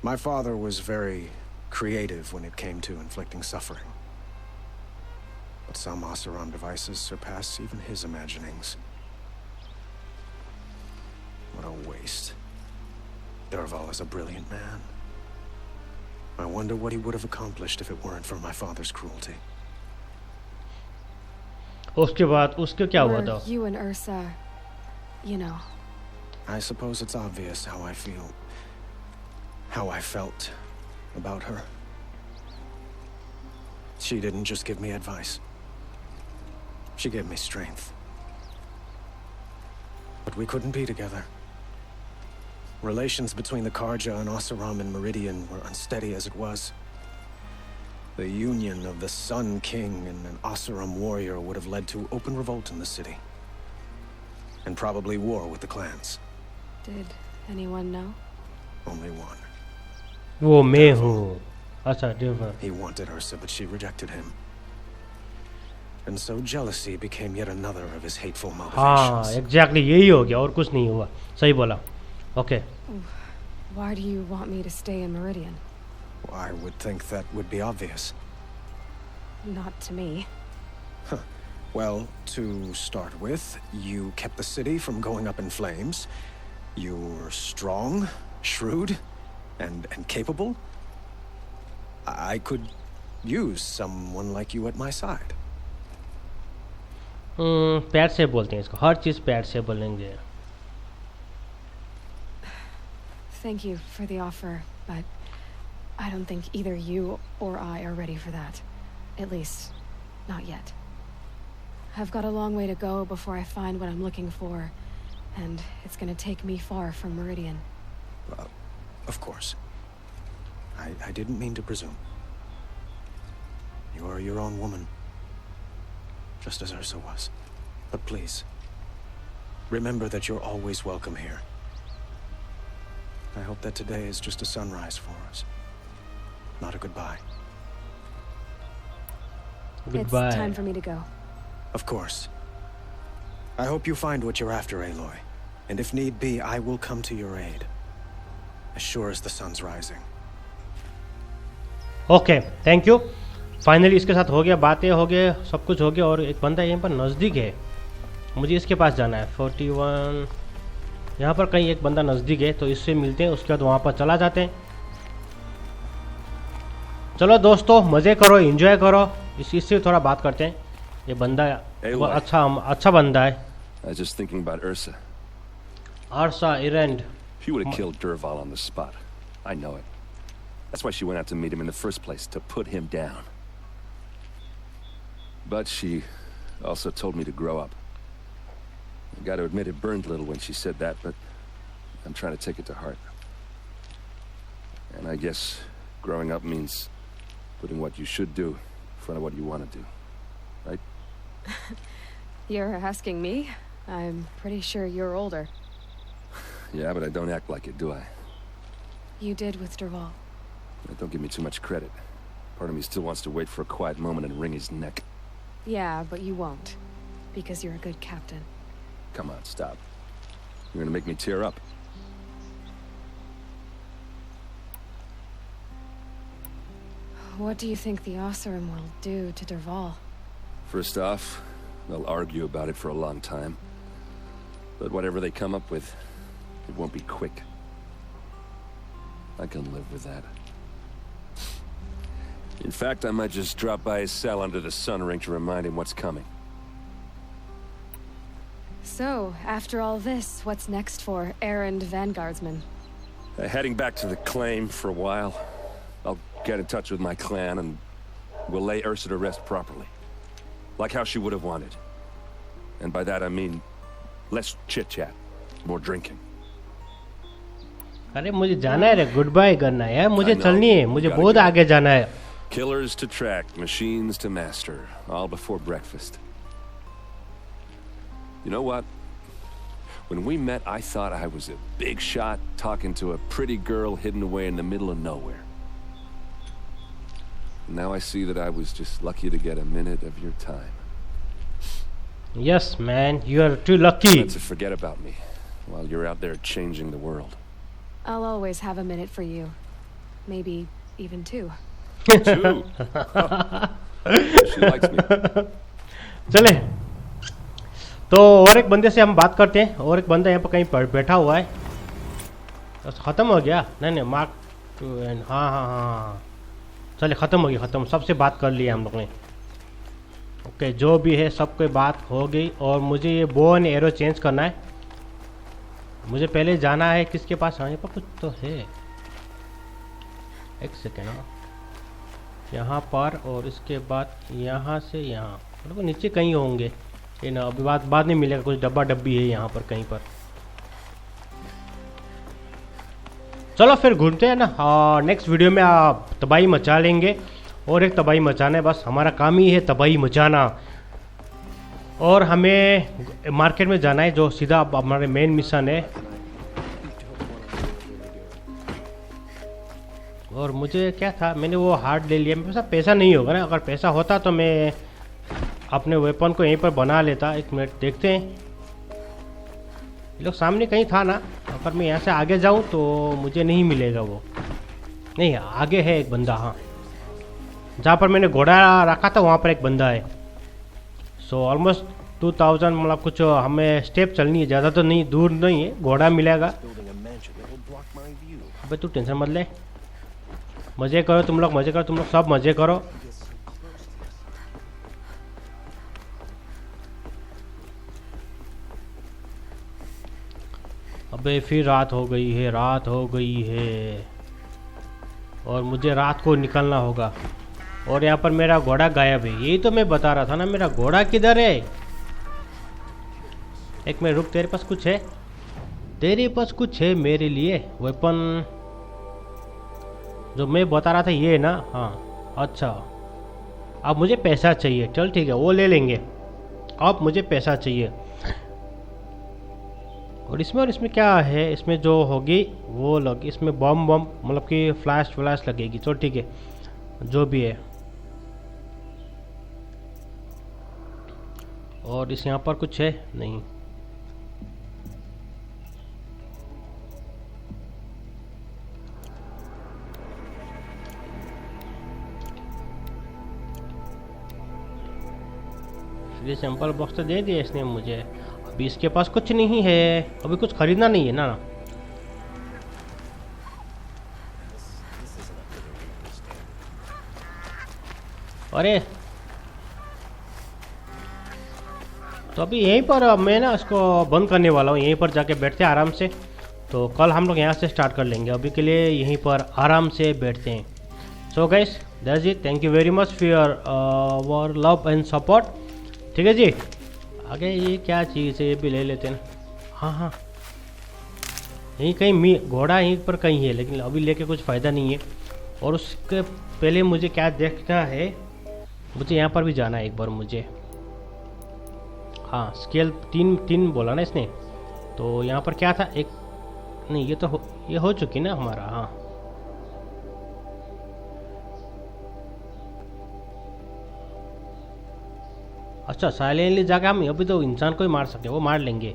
My father was very creative when it came to inflicting suffering. But some Oseram devices surpass even his imaginings. What a waste. Derval is a brilliant man. I wonder what he would have accomplished if it weren't for my father's cruelty. उसके बाद उसके क्या हुआ था? You and Ursa, you know. I suppose it's obvious how I feel. How I felt about her. She didn't just give me advice. She gave me strength. But we couldn't be together. Relations between the Karja and Oseram and Meridian were unsteady as it was. The union of the Sun King and an Oseram warrior would have led to open revolt in the city. And probably war with the clans. Did anyone know? Only one. वो मैं हूँ। अच्छा, different. He wanted Ursa, but she rejected him. And so jealousy became yet another of his hateful motivations. हाँ, exactly यही हो गया और कुछ नहीं हुआ। सही बोला। Okay. Why do you want me to stay in Meridian? Well, I would think that would be obvious. Not to me. Huh. Well, to start with, you kept the city from going up in flames. You were strong, shrewd, and capable. I could use someone like you at my side. प्यार से बोलते हैं इसको, हर चीज़ प्यार से बोलेंगे। Thank you for the offer, but I don't think either you or I are ready for that. At least, not yet. I've got a long way to go before I find what I'm looking for, and it's gonna take me far from Meridian. Of course. I didn't mean to presume. You are your own woman, just as Ursa was. But please, remember that you're always welcome here. I hope that today is just a sunrise for us, not a goodbye. Goodbye. It's time for me to go. Of course. I hope you find what you're after, Aloy. And if need be, I will come to your aid. As sure as the sun's rising. Okay, thank you. Finally इसके साथ हो गया, बातें हो गए, सब कुछ हो गया। और एक बंदा यहाँ पर नज़दीक है, मुझे इसके पास जाना है। 41 यहाँ पर कहीं एक बंदा नज़दीक है, तो इससे मिलते हैं, उसके बाद वहाँ पर चला जाते हैं। चलो दोस्तों, मज़े करो, एंजॉय करो। इससे थोड़ा बात करते हैं। ये बंदा अच्छा बंदा है। I was just thinking about Ursa. Ursa Erend. She would have killed Dervahl on the spot. I know it. That's why she went out to meet him in the first place, to put him down. But she also told me to grow up. I got to admit it burned a little when she said that, but I'm trying to take it to heart. And I guess growing up means putting what you should do in front of what you want to do. Right? You're asking me? I'm pretty sure you're older. Yeah, but I don't act like it, do I? You did with Dervahl. Don't give me too much credit. Part of me still wants to wait for a quiet moment and wring his neck. Yeah, but you won't. Because you're a good captain. Come on, stop. You're gonna make me tear up. What do you think the Oseram will do to Dervahl? First off, they'll argue about it for a long time. But whatever they come up with, it won't be quick. I can live with that. In fact, I might just drop by his cell under the sun ring to remind him what's coming. So, after all this, what's next for Erend Vanguardsman? Heading back to the claim for a while. I'll get in touch with my clan and we'll lay Ursa to rest properly. Like how she would have wanted. And by that I mean less chit-chat, more drinking. अरे मुझे जाना है रे, good bye करना है यार, मुझे चलनी है, मुझे बहुत आगे जाना है। Killers to track, machines to master, all before breakfast. You know what? When we met, I thought I was a big shot talking to a pretty girl hidden away in the middle of nowhere. Now I see that I was just lucky to get a minute of your time. Yes, man, you are too lucky. To forget about me while you're out there changing the world. I'll always have a minute for you. Maybe even two. Two? She likes me. चले, तो और एक बंदे से हम बात करते हैं। और एक बंदा यहाँ पर कहीं बैठा हुआ है। ख़त्म हो गया? नहीं मार्क टू एंड, हाँ चले, ख़त्म हो गया, ख़त्म। सबसे बात कर लिया हम लोग ने। ओके, जो भी है सबको बात हो गई। और मुझे ये बो एंड एरो चेंज करना है। मुझे पहले जाना है किसके पास? हाँ, यहाँ पर कुछ तो है, एक सेकेंड। हाँ, यहाँ पर, और इसके बाद यहाँ से यहाँ, मतलब नीचे कहीं होंगे ये ना। अभी बाद में मिलेगा, कुछ डब्बा डब्बी है यहाँ पर कहीं पर। चलो फिर घूमते हैं ना। नेक्स्ट वीडियो में आप तबाही मचा लेंगे। और एक तबाही मचाना है, बस हमारा काम ही है तबाही मचाना। और हमें मार्केट में जाना है, जो सीधा हमारे मेन मिशन है। और मुझे क्या था, मैंने वो हार्ड ले लिया। मेरे पास पैसा नहीं होगा ना। अगर पैसा होता तो मैं अपने वेपन को यहीं पर बना लेता। एक मिनट देखते हैं, ये लोग सामने कहीं था ना। अगर मैं यहाँ से आगे जाऊँ तो मुझे नहीं मिलेगा वो। नहीं, आगे है एक बंदा। हाँ, जहाँ पर मैंने घोड़ा रखा था वहाँ पर एक बंदा है। सो ऑलमोस्ट 2000, मतलब कुछ हमें स्टेप चलनी है, ज़्यादा तो नहीं, दूर नहीं है। घोड़ा मिलेगा। अबे तू टेंशन मत ले, मज़े करो तुम लोग, मज़े करो तुम लोग, सब मज़े करो। अबे फिर रात हो गई है, रात हो गई है। और मुझे रात को निकलना होगा। और यहाँ पर मेरा घोड़ा गायब है। यही तो मैं बता रहा था ना, मेरा घोड़ा किधर है? एक मिनट रुक, तेरे पास कुछ है? तेरे पास कुछ है मेरे लिए? वेपन जो मैं बता रहा था ये ना? हाँ अच्छा, अब मुझे पैसा चाहिए। चल ठीक है, वो ले लेंगे। अब मुझे पैसा चाहिए। और इसमें क्या है? इसमें जो होगी वो लग, इसमें बम मतलब कि फ्लैश लगेगी। चल ठीक है, जो भी है। और इस यहाँ पर कुछ है? नहीं। ये सैंपल बॉक्स तो दे दिया इसने मुझे। अभी इसके पास कुछ नहीं है, अभी कुछ खरीदना नहीं है ना। अरे तो अभी यहीं पर मैं ना इसको बंद करने वाला हूँ। यहीं पर जाके बैठते हैं आराम से। तो कल हम लोग यहाँ से स्टार्ट कर लेंगे। अभी के लिए यहीं पर आराम से बैठते हैं। So guys, that's it. Thank you very much for your love and support. ठीक है जी। आगे ये क्या चीज़ है, ये भी ले लेते हैं। हाँ, यहीं कहीं घोड़ा यहीं पर कहीं है, लेकिन अभी लेके कुछ फ़ायदा नहीं है। और उसके पहले मुझे क्या देखना है, मुझे यहाँ पर भी जाना है एक बार मुझे। हाँ, स्केल तीन बोला ना इसने। तो यहाँ पर क्या था? एक नहीं, ये हो चुकी ना हमारा। हाँ अच्छा, साइलेंटली जाके हम अभी तो इंसान को ही मार सकते हैं, वो मार लेंगे।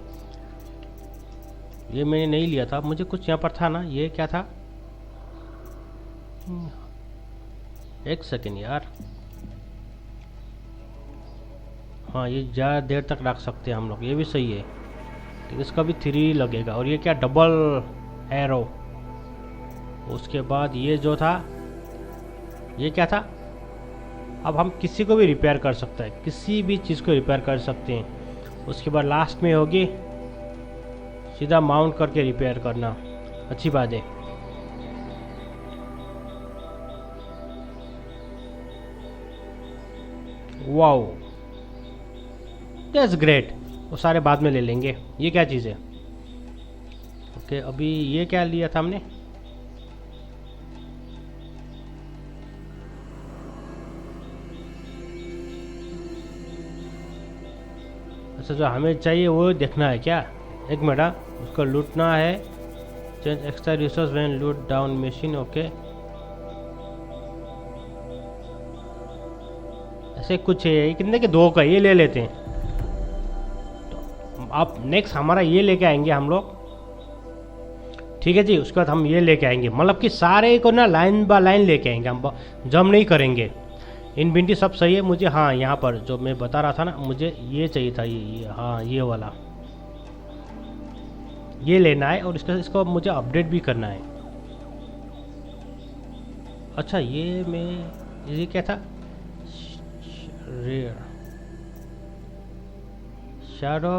ये मैंने नहीं लिया था, मुझे कुछ यहाँ पर था ना। ये क्या था? एक सेकेंड यार। हाँ, ये ज़्यादा देर तक रख सकते हैं हम लोग, ये भी सही है। तो इसका भी 3 लगेगा। और ये क्या? Double arrow. उसके बाद ये जो था, ये क्या था? अब हम किसी को भी रिपेयर कर सकते हैं, किसी भी चीज़ को रिपेयर कर सकते हैं। उसके बाद लास्ट में होगी सीधा माउंट करके रिपेयर करना। अच्छी बात है। Wow, that's great. वो सारे बाद में ले लेंगे। ये क्या चीज़ है? ओके, अभी ये क्या लिया था हमने? अच्छा, जो हमें चाहिए वो देखना है क्या? एक मिनट, उसको लूटना है। चेंज एक्स्ट्रा रिसोर्स व्हेन लूट डाउन मशीन। ओके, ऐसे कुछ है। ये कितने के? 2 का, ये ले लेते हैं। तो अब नेक्स्ट हमारा ये लेके आएंगे हम लोग। ठीक है जी। उसके बाद हम ये लेके आएंगे, मतलब कि सारे को ना लाइन बाय लाइन लेके आएंगे हम, जम नहीं करेंगे। इनविंटी सब सही है मुझे। हाँ, यहाँ पर जो मैं बता रहा था ना, मुझे ये चाहिए था। ये हाँ, ये वाला ये लेना है। और इसको मुझे अपडेट भी करना है। अच्छा, ये क्या था? रेयर शैडो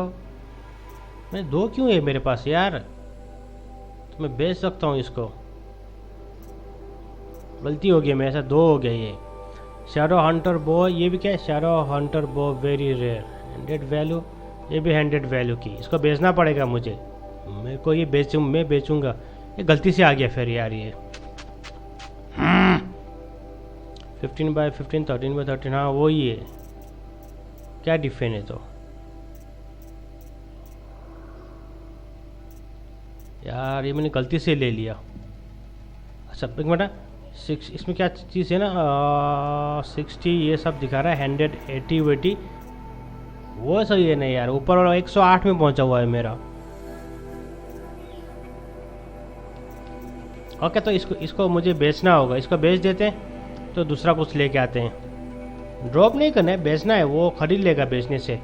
में 2 क्यों है मेरे पास यार? तो मैं बेच सकता हूँ इसको। गलती हो गई, मेरे साथ 2 हो गया। ये शैडो हंटर बो, ये भी क्या है? शैडो हंटर बो वेरी रेयर, 100 वैल्यू। ये भी 100 वैल्यू की। इसको बेचना पड़ेगा मुझे। मेरे को ये मैं बेचूंगा। ये गलती से आ गया फिर यार। ये 15x15, 13x13। हाँ, वो ही है। क्या डिफेन है? तो यार ये मैंने गलती से ले लिया। अच्छा एक मिनट, 6 इसमें क्या चीज़ है ना? 60 ये सब दिखा रहा है। 100, 80, 80 वो सही है नहीं यार। ऊपर वाला 108 में पहुंचा हुआ है मेरा। ओके, तो इसको मुझे बेचना होगा। इसको बेच देते हैं, तो दूसरा कुछ लेके आते हैं। ड्रॉप नहीं करना है, बेचना है। वो खरीद लेगा बेचने से।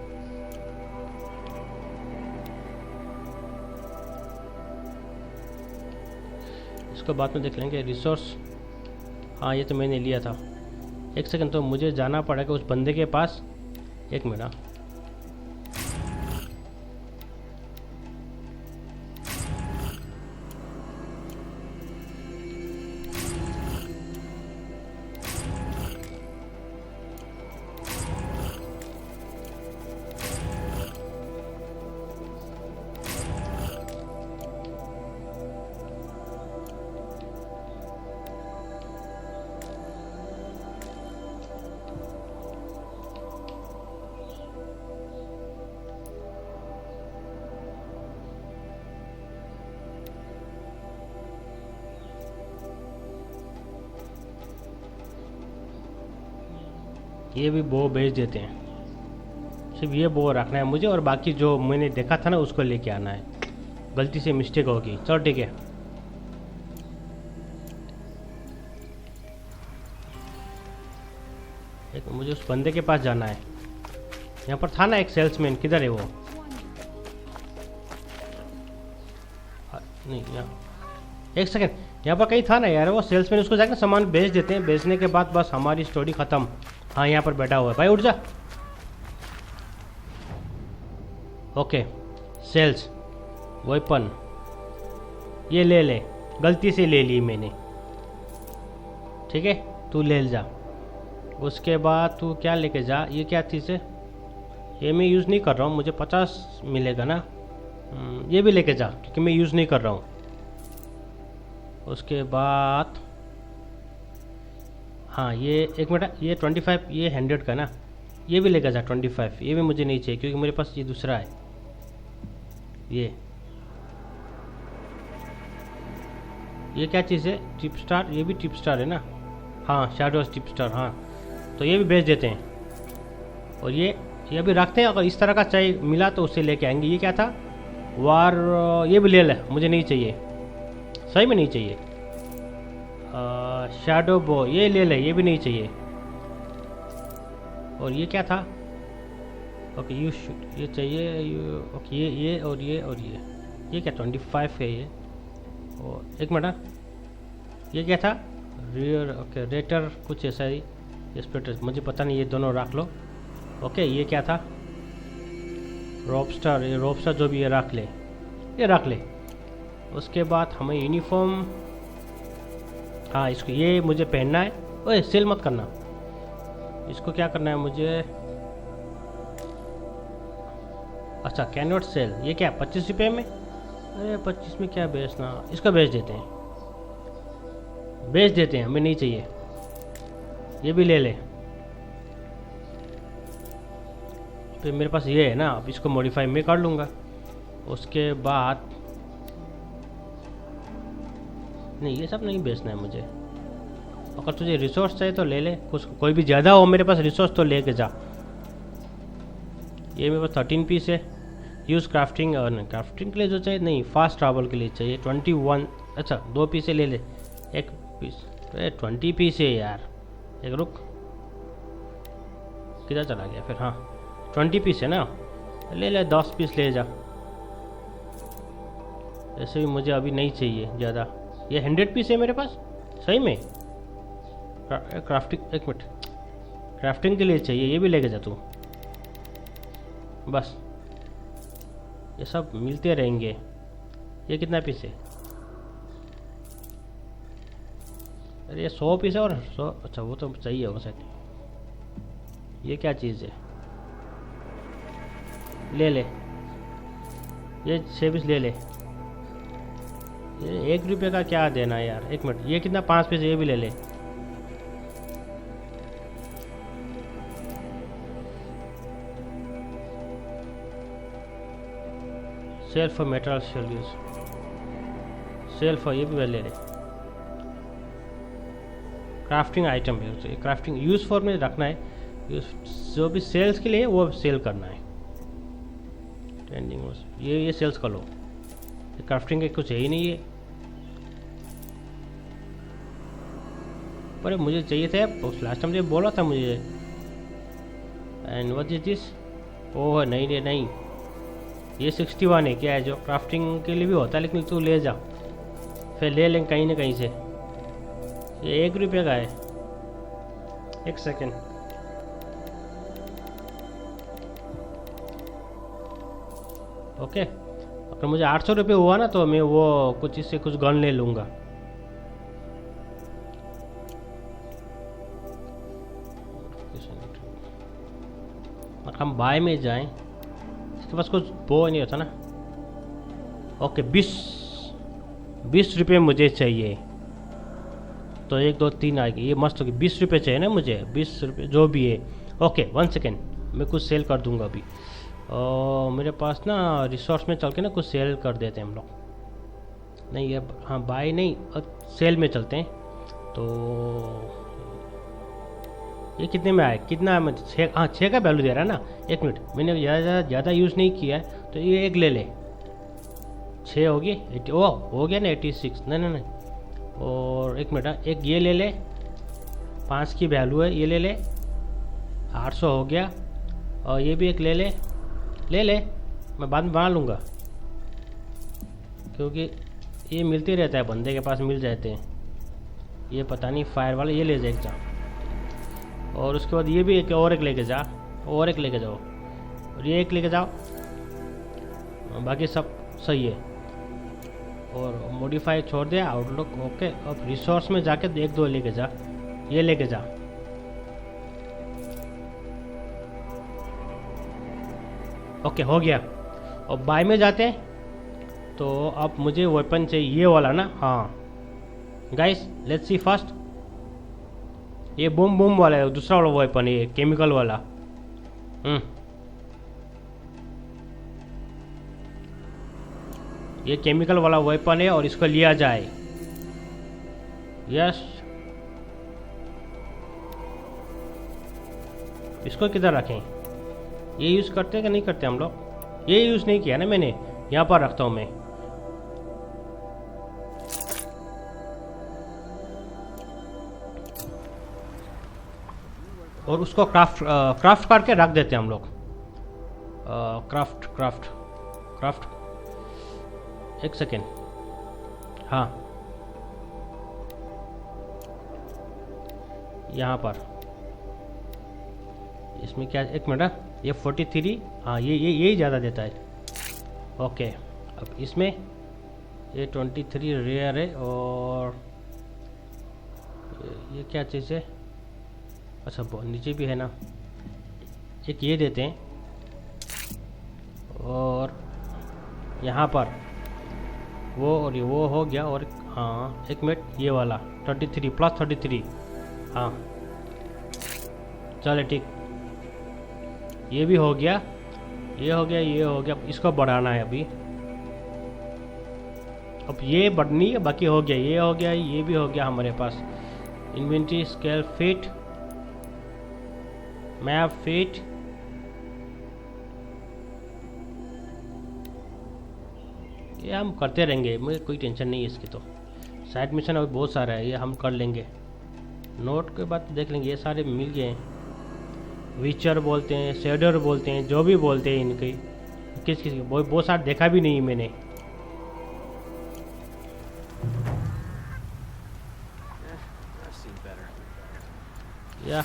इसको बाद में देख लेंगे। रिसोर्स, हाँ ये तो मैंने लिया था। एक सेकंड, तो मुझे जाना पड़ेगा उस बंदे के पास। एक मिनट। ये भी बो बेच देते हैं। सिर्फ ये बो रखना है मुझे, और बाकी जो मैंने देखा था ना उसको लेके आना है। गलती से मिस्टेक होगी। चलो ठीक है। एक मुझे उस बंदे के पास जाना है। यहाँ पर था ना एक सेल्समैन, किधर है वो? नहीं, यहाँ एक सेकंड, यहाँ पर कहीं था ना यार वो सेल्समैन। उसको जाकर सामान बेच देते हैं, बेचने के बाद बस हमारी स्टोरी खत्म। हाँ यहाँ पर बैठा हुआ है भाई, उठ जा। ओके, सेल्स वेपन ये ले ले, गलती से ले ली मैंने, ठीक है तू ले जा। उसके बाद तू क्या लेके जा, ये क्या चीज़ है? ये मैं यूज़ नहीं कर रहा हूँ, मुझे 50 मिलेगा ना। ये भी लेके जा क्योंकि मैं यूज़ नहीं कर रहा हूँ। उसके बाद हाँ ये एक मिनट, ये 25, ये 100 का ना, ये भी लेके जा 25। ये भी मुझे नहीं चाहिए क्योंकि मेरे पास ये दूसरा है। ये क्या चीज़ है? टिप स्टार, ये भी टिप स्टार है ना? हाँ शैडो टिप स्टार, हाँ तो ये भी बेच देते हैं। और ये भी रखते हैं, अगर इस तरह का चाहिए मिला तो उससे लेके आएंगे। ये क्या था? वार, ये भी ले ले, मुझे नहीं चाहिए, सही में नहीं चाहिए। शैडो बो ये ले ले, ये भी नहीं चाहिए। और ये क्या था? ओके यू शूट, ये चाहिए। ओके ये और ये क्या 25 है ये? और एक मिनट, ये क्या था? रियर, ओके रेटर कुछ ऐसा ही, स्पेक्टर मुझे पता नहीं, ये दोनों रख लो। ओके ये क्या था? रॉबस्टर, ये रॉबस्टर जो भी, ये रख ले, ये रख ले। उसके बाद हमें यूनिफॉर्म, हाँ इसको ये मुझे पहनना है। ओए सेल मत करना, इसको क्या करना है मुझे? अच्छा कैन नॉट सेल, ये क्या 25 रुपये में? अरे 25 में क्या बेचना, इसको बेच देते हैं, बेच देते हैं, हमें नहीं चाहिए। ये भी ले ले। तो मेरे पास ये है ना, अब इसको मॉडिफाई मैं कर लूँगा। उसके बाद नहीं, ये सब नहीं बेचना है मुझे। अगर तुझे रिसोर्स चाहिए तो ले ले, कुछ कोई भी ज़्यादा हो मेरे पास रिसोर्स तो लेके जा। ये मेरे पास 13 पीस है। यूज़ क्राफ्टिंग, और नहीं क्राफ्टिंग के लिए जो चाहिए नहीं, फास्ट ट्रैवल के लिए चाहिए 21। अच्छा 2 पीस ले ले, 1 पीस। अरे 20 पीस है यार, एक रुक, किधर चला गया फिर? हाँ 20 पीस है ना, ले ले 10 पीस ले जा। ऐसे भी मुझे अभी नहीं चाहिए ज़्यादा। ये 100 पीस है मेरे पास, सही में। क्राफ्टिंग, एक मिनट, क्राफ्टिंग के लिए चाहिए, ये भी लेके जा तू। बस ये सब मिलते रहेंगे। ये कितना पीस है? अरे ये 100 पीस है और 100, अच्छा वो तो चाहिए होगा शायद। ये क्या चीज़ है? ले ले, ये 6 पीस ले ले। ये 1 रुपये का क्या देना है यार? एक मिनट, ये कितना 5 पीस, ये भी ले ले। Sale for metal shell use, sale for, ये भी ले ले। क्राफ्टिंग आइटम है, क्राफ्टिंग यूज फॉर में रखना है, जो भी सेल्स के लिए वो सेल करना है। ट्रेंडिंग ये सेल्स कर लो, क्राफ्टिंग के कुछ है ही नहीं है। पर मुझे चाहिए था लास्ट टाइम, जब बोला था मुझे। And what is this? Oh नहीं रे नहीं, ये 61 है क्या है, जो क्राफ्टिंग के लिए भी होता है, लेकिन तू ले जा, फिर ले लेंगे कहीं ना कहीं से। ये 1 रुपये का है। एक सेकेंड, ओके अगर मुझे 800 रुपये हुआ ना तो मैं वो कुछ इससे कुछ गन ले लूँगा। हम बाय में जाएं, इसके पास कुछ वो नहीं होता ना। ओके 20 रुपये मुझे चाहिए, तो 1 2 3 आएगी, ये मस्त होगी। 20 रुपये चाहिए ना मुझे, 20 रुपये जो भी है। ओके 1 सेकेंड, मैं कुछ सेल कर दूंगा अभी। मेरे पास ना रिसोर्स में चल के ना कुछ सेल कर देते हैं हम लोग। नहीं ये हाँ बाय नहीं, सेल में चलते हैं। तो ये कितने में आया, कितना है? 6, हाँ 6 का वैल्यू दे रहा है ना। एक मिनट, मैंने ज़्यादा यूज़ नहीं किया है, तो ये एक ले ले। 6 होगी, ओ हो गया ना 86। नहीं, और एक मिनट, एक ये ले ले, 5 की वैल्यू है, ये ले ले, 800 हो गया। और ये भी एक ले ले, मैं बाद में बना लूँगा, क्योंकि ये मिलते रहता है, बंदे के पास मिल जाते हैं। ये पता नहीं फायर वाला, ये ले जाएगा। और उसके बाद ये भी एक और एक लेके जा, और एक लेके जाओ, और ये एक लेके जाओ, बाकी सब सही है। और मॉडिफाई छोड़ दे, आउटलुक ओके। अब रिसोर्स में जाके 1-2 लेके जा, ये लेके जा। ओके हो गया। और बाय में जाते हैं, तो अब मुझे वेपन चाहिए, ये वाला ना। हाँ गाइस, लेट्स सी फर्स्ट। ये बूम वाला है, दूसरा वाला वेपन है, ये केमिकल वाला। ये केमिकल वाला वेपन है और इसको लिया जाए। यस, इसको किधर रखें? ये यूज़ करते हैं कि नहीं करते हम लोग? ये यूज़ नहीं किया ना मैंने, यहाँ पर रखता हूँ मैं। और उसको क्राफ्ट करके रख देते हैं हम लोग। क्राफ्ट एक सेकेंड। हाँ, यहाँ पर इसमें क्या, एक मिनट, ये 43, हाँ यही ज़्यादा देता है। ओके, अब इसमें ये 23 रेयर है। और ये क्या चीज़ है? अच्छा, नीचे भी है ना। एक ये देते हैं, और यहाँ पर वो, और ये वो हो गया। और हाँ एक मिनट, ये वाला 33 + 33, हाँ चले ठीक, ये भी हो गया, ये हो गया, ये हो गया। इसको बढ़ाना है अभी। अब ये बढ़नी है, बाकी हो गया, ये हो गया, ये भी हो गया हमारे पास। Inventory scale fit, map fit, ये हम करते रहेंगे, मुझे कोई टेंशन नहीं है इसकी। तो साइड मिशन अभी बहुत सारा है, ये हम कर लेंगे। नोट के बाद देख लेंगे, ये सारे मिल गए हैं। विचर बोलते हैं, शेडर बोलते हैं, जो भी बोलते हैं इनके, किस बहुत सारा देखा भी नहीं मैंने। या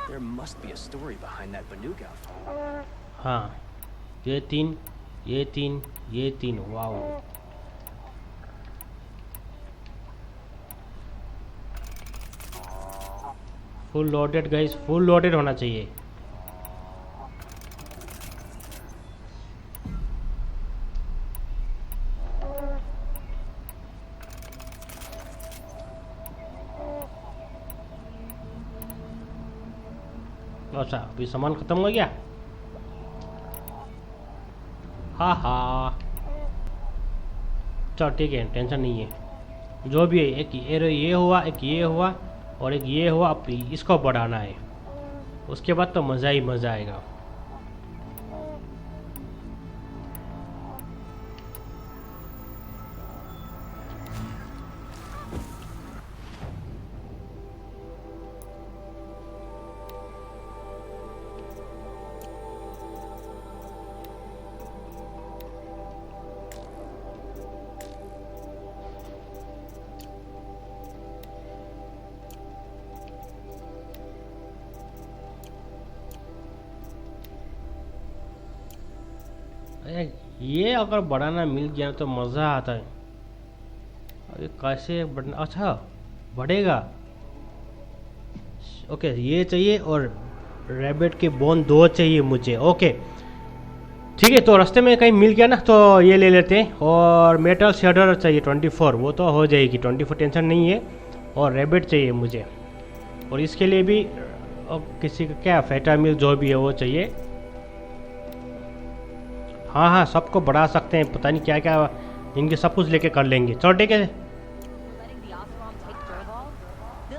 There must be a story behind that Banuk outfit. हाँ, ये 3, wow. Full loaded guys, full loaded होना चाहिए। अच्छा, अभी सामान खत्म हो गया। हाँ चल ठीक है, टेंशन नहीं है। जो भी है, एक ये हुआ, एक ये हुआ, और एक ये हुआ। अब इसको बढ़ाना है, उसके बाद तो मज़ा ही मज़ा आएगा। ये अगर बढ़ाना मिल गया तो मज़ा आता है। अरे कैसे बढ़ना? अच्छा बढ़ेगा। ओके, ये चाहिए, और रैबिट के बोन 2 चाहिए मुझे। ओके ठीक है, तो रास्ते में कहीं मिल गया ना तो ये ले लेते हैं। और मेटल शेडर चाहिए 24, वो तो हो जाएगी 24, टेंशन नहीं है। और रैबिट चाहिए मुझे, और इसके लिए भी किसी का क्या फेटा मिल जो भी है वो चाहिए। हाँ सबको बढ़ा सकते हैं, पता नहीं क्या क्या इनके सब कुछ लेके कर लेंगे। चलो ठीक है।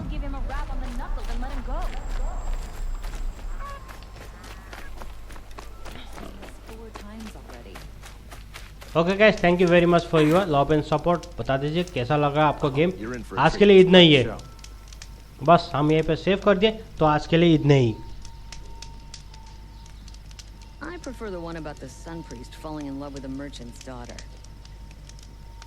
He'll give him a rap on the knuckles and let him go. 4 times already. Okay guys, thank you very much for your love and support. बता दीजिए कैसा लगा आपको गेम। आज के लिए इतना ही है, बस हम यहीं पे सेव कर दिए, तो आज के लिए इतना ही। I prefer the one about the sun priest falling in love with a merchant's daughter.